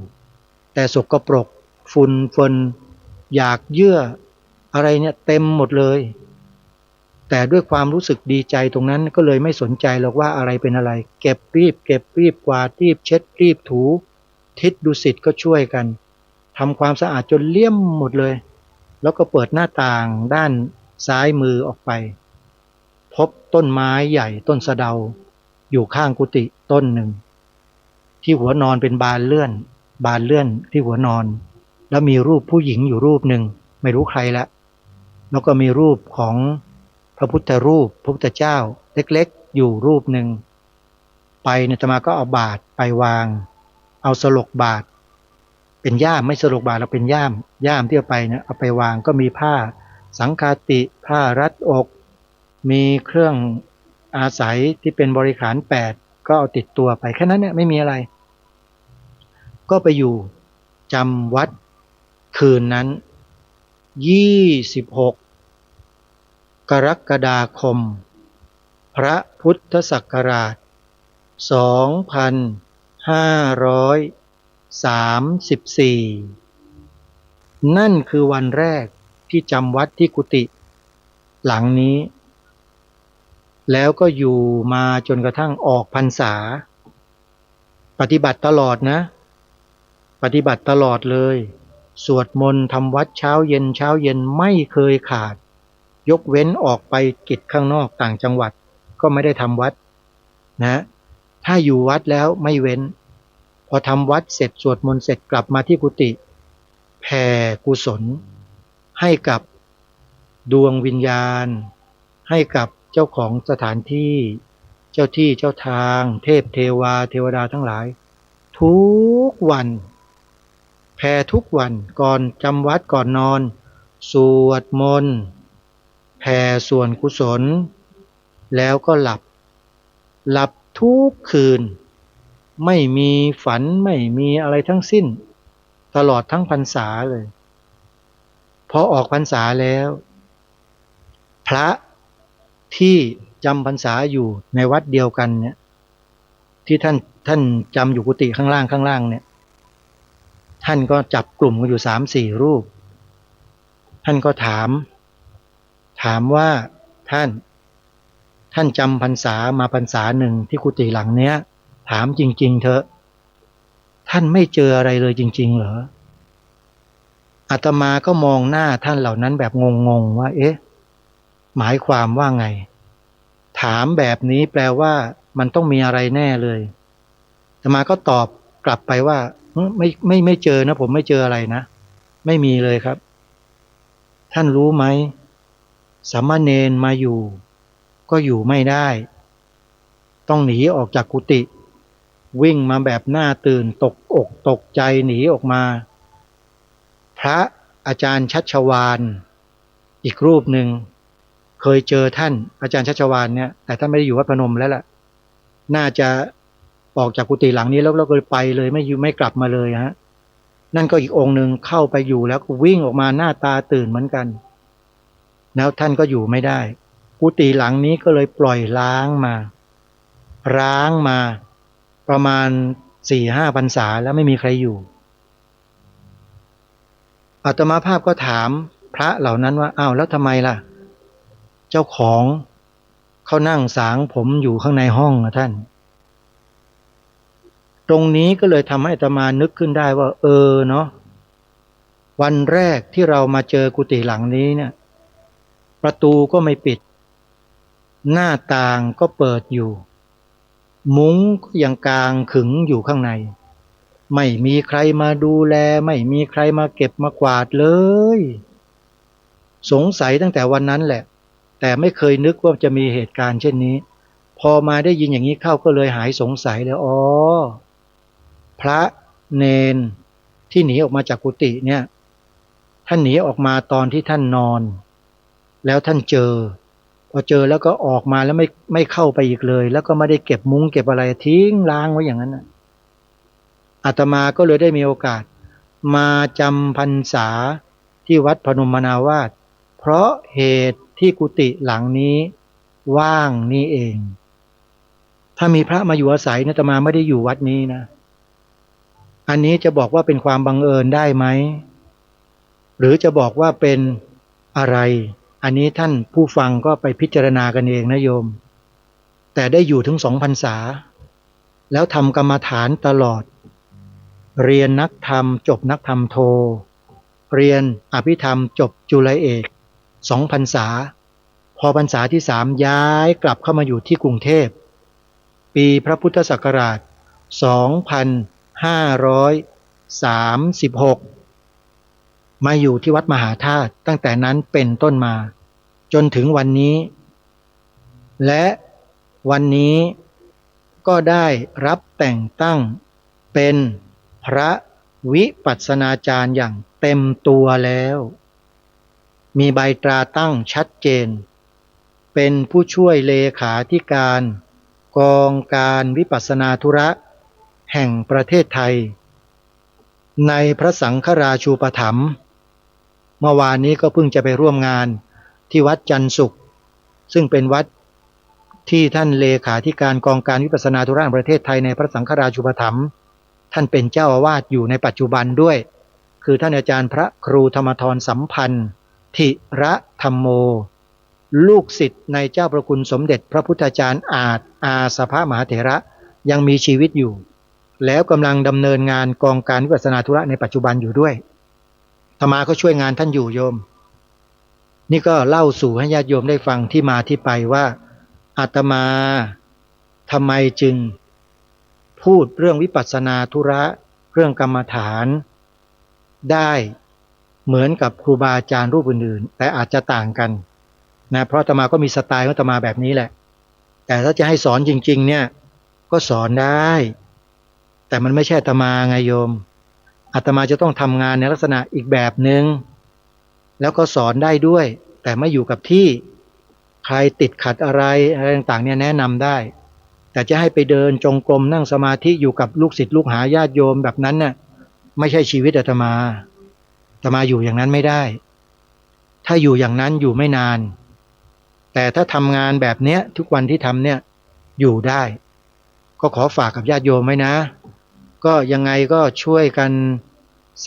[SPEAKER 8] แต่สกปรกฝุ่นเฟินอยากเยื่ออะไรเนี่ยเต็มหมดเลยแต่ด้วยความรู้สึกดีใจตรงนั้นก็เลยไม่สนใจหรอกว่าอะไรเป็นอะไรเก็บรีบกวาดรีบเช็ดรีบถูทิศดุสิตก็ช่วยกันทำความสะอาดจนเลี่ยมหมดเลยแล้วก็เปิดหน้าต่างด้านซ้ายมือออกไปพบต้นไม้ใหญ่ต้นสะเดาอยู่ข้างกุฏิต้นหนึ่งที่หัวนอนเป็นบานเลื่อนที่หัวนอนแล้วมีรูปผู้หญิงอยู่รูปหนึ่งไม่รู้ใครละแล้วก็มีรูปของพระพุทธรูปพระพุทธเจ้าเล็กๆอยู่รูปหนึ่งไปเนี่ยอาตมาก็เอาบาตรไปวางเอาสลกบาตรเป็นย่ามไม่สลกบาตรเราเป็นย่ามที่เอาไปเนี่ยเอาไปวางก็มีผ้าสังฆาติผ้ารัดอกมีเครื่องอาศัยที่เป็นบริขาร8ก็เอาติดตัวไปแค่นั้นเนี่ยไม่มีอะไรก็ไปอยู่จำวัดคืนนั้น26 กรกฎาคมพระพุทธศักราช2523 34นั่นคือวันแรกที่จำวัดที่กุฏิหลังนี้แล้วก็อยู่มาจนกระทั่งออกพรรษาปฏิบัติตลอดนะปฏิบัติตลอดเลยสวดมนต์ทำวัดเช้าเย็นไม่เคยขาดยกเว้นออกไปกิจข้างนอกต่างจังหวัดก็ไม่ได้ทำวัดนะถ้าอยู่วัดแล้วไม่เว้นพอทำวัดเสร็จสวดมนต์เสร็จกลับมาที่กุฏิแผ่กุศลให้กับดวงวิญญาณให้กับเจ้าของสถานที่เจ้าที่เจ้าทางเทพเทวาเทวดาทั้งหลายทุกวันแผ่ทุกวันก่อนจำวัดก่อนนอนสวดมนต์แผ่ส่วนกุศลแล้วก็หลับทุกคืนไม่มีฝันไม่มีอะไรทั้งสิ้นตลอดทั้งพรรษาเลยพอออกพรรษาแล้วพระที่จำพรรษาอยู่ในวัดเดียวกันเนี่ยที่ท่านจำอยู่กุฏิข้างล่างเนี่ยท่านก็จับกลุ่มกันอยู่3-4 รูปท่านก็ถามว่าท่านจำพรรษามาพรรษาหนึ่งที่กุฏิหลังเนี้ยถามจริงๆเถอะท่านไม่เจออะไรเลยจริงๆเหรออาตมาก็มองหน้าท่านเหล่านั้นแบบงงๆว่าเอ๊ะหมายความว่าไงถามแบบนี้แปลว่ามันต้องมีอะไรแน่เลยอาตมาก็ตอบกลับไปว่าไม่เจอนะผมไม่เจออะไรนะไม่มีเลยครับท่านรู้ไหมสามเณรมาอยู่ก็อยู่ไม่ได้ต้องหนีออกจากกุฏิวิ่งมาแบบหน้าตื่นตกอกตกใจหนีออกมาพระอาจารย์ชัชวาลอีกรูปหนึ่งเคยเจอท่านอาจารย์ชัชวาลเนี่ยแต่ท่านไม่ได้อยู่วัดพนมแล้วล่ะน่าจะออกจากกุฏิหลังนี้แล้วก็ไปเลยไม่กลับมาเลยฮะนั่นก็อีกองค์หนึ่งเข้าไปอยู่แล้วก็วิ่งออกมาหน้าตาตื่นเหมือนกันแล้วท่านก็อยู่ไม่ได้กุฏิหลังนี้ก็เลยปล่อยร้างมาประมาณ 4-5 พรรษาแล้วไม่มีใครอยู่อาตมาภาพก็ถามพระเหล่านั้นว่าอ้าวแล้วทำไมล่ะเจ้าของเขานั่งสางผมอยู่ข้างในห้องนะท่านตรงนี้ก็เลยทำให้อาตมานึกขึ้นได้ว่าเนาะวันแรกที่เรามาเจอกุฏิหลังนี้เนี่ยประตูก็ไม่ปิดหน้าต่างก็เปิดอยู่มุ้งก็ยังกางขึงอยู่ข้างในไม่มีใครมาดูแลไม่มีใครมาเก็บมากวาดเลยสงสัยตั้งแต่วันนั้นแหละแต่ไม่เคยนึกว่าจะมีเหตุการณ์เช่นนี้พอมาได้ยินอย่างนี้เข้าก็เลยหายสงสัยเลยพระเนนที่หนีออกมาจากกุฏิเนี่ยท่านหนีออกมาตอนที่ท่านนอนแล้วท่านพอเจอแล้วก็ออกมาแล้วไม่เข้าไปอีกเลยแล้วก็ไม่ได้เก็บมุ้งเก็บอะไรทิ้งล้างไว้อย่างนั้นนะอาตมาก็เลยได้มีโอกาสมาจำพรรษาที่วัดพนมนาวาสเพราะเหตุที่กุฏิหลังนี้ว่างนี่เองถ้ามีพระมาอยู่อาศัยอาตมาไม่ได้อยู่วัดนี้นะอันนี้จะบอกว่าเป็นความบังเอิญได้ไหมหรือจะบอกว่าเป็นอะไรอันนี้ท่านผู้ฟังก็ไปพิจารณากันเองนะโยมแต่ได้อยู่ถึง2 พรรษาแล้วทำกรรมฐานตลอดเรียนนักธรรมจบนักธรรมโทเรียนอภิธรรมจบจุลเอก2 พรรษาพอพรรษาที่3ย้ายกลับเข้ามาอยู่ที่กรุงเทพปีพระพุทธศักราช2536มาอยู่ที่วัดมหาธาตุตั้งแต่นั้นเป็นต้นมาจนถึงวันนี้และวันนี้ก็ได้รับแต่งตั้งเป็นพระวิปัสสนาจารย์อย่างเต็มตัวแล้วมีใบตราตั้งชัดเจนเป็นผู้ช่วยเลขาธิการกองการวิปัสสนาธุระแห่งประเทศไทยในพระสังฆราชูปถัมภ์เมื่อวานนี้ก็เพิ่งจะไปร่วมงานที่วัดจันทร์สุขซึ่งเป็นวัดที่ท่านเลขาธิการกองการวิปัสสนาธุระแห่งประเทศไทยในพระสังฆราชูปถัมภ์ ท่านเป็นเจ้าอาวาสอยู่ในปัจจุบันด้วย คือท่านอาจารย์พระครูธรรมธรสัมพันธ์ธิระธรรมโม ลูกศิษย์ในเจ้าประคุณสมเด็จพระพุทธาจารย์อาสภมหาเถระยังมีชีวิตอยู่ แล้วกำลังดำเนินงานกองการวิปัสสนาธุระในปัจจุบันอยู่ด้วยอาตมาก็ช่วยงานท่านอยู่โยม นี่ก็เล่าสู่ให้ญาติโยมได้ฟังที่มาที่ไปว่าอาตมาทำไมจึงพูดเรื่องวิปัสสนาธุระเรื่องกรรมฐานได้เหมือนกับครูบาอาจารย์รูปอื่นๆแต่อาจจะต่างกันนะเพราะอาตมาก็มีสไตล์ของอาตมาแบบนี้แหละแต่ถ้าจะให้สอนจริงๆเนี่ยก็สอนได้แต่มันไม่ใช่อาตมาไงโยมอาตมาจะต้องทำงานในลักษณะอีกแบบหนึ่งแล้วก็สอนได้ด้วยแต่ไม่อยู่กับที่ใครติดขัดอะไรต่างๆเนี่ยแนะนำได้แต่จะให้ไปเดินจงกรมนั่งสมาธิอยู่กับลูกศิษย์ลูกหาญาติโยมแบบนั้นน่ะไม่ใช่ชีวิตอาตมาอยู่อย่างนั้นไม่ได้ถ้าอยู่อย่างนั้นอยู่ไม่นานแต่ถ้าทำงานแบบเนี้ยทุกวันที่ทำเนี่ยอยู่ได้ก็ขอฝากกับญาติโยมไว้นะก็ยังไงก็ช่วยกัน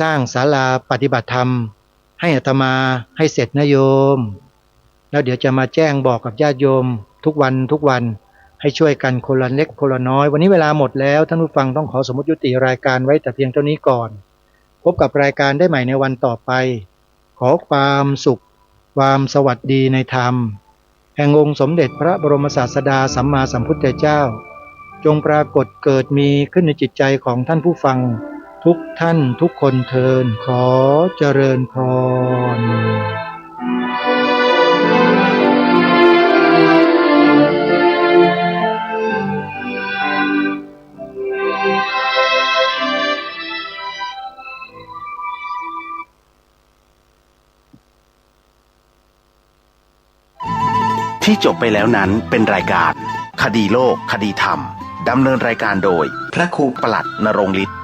[SPEAKER 8] สร้างศาลาปฏิบัติธรรมให้อาตมาให้เสร็จนะโยมแล้วเดี๋ยวจะมาแจ้งบอกกับญาติโยมทุกวันให้ช่วยกันคนละเล็กคนละน้อยวันนี้เวลาหมดแล้วท่านผู้ฟังต้องขอสมมติยุติรายการไว้แต่เพียงเท่านี้ก่อนพบกับรายการได้ใหม่ในวันต่อไปขอความสุขความสวัสดีในธรรมแห่งองค์สมเด็จพระบรมศาสดาสัมมาสัมพุทธเจ้าจงปรากฏเกิดมีขึ้นในจิตใจของท่านผู้ฟังทุกท่านทุกคนเทินขอเจริญพร
[SPEAKER 1] ที่จบไปแล้วนั้นเป็นรายการคดีโลกคดีธรรมดำเนินรายการโดยพระครูประหลัดณรงค์ฤทธิ์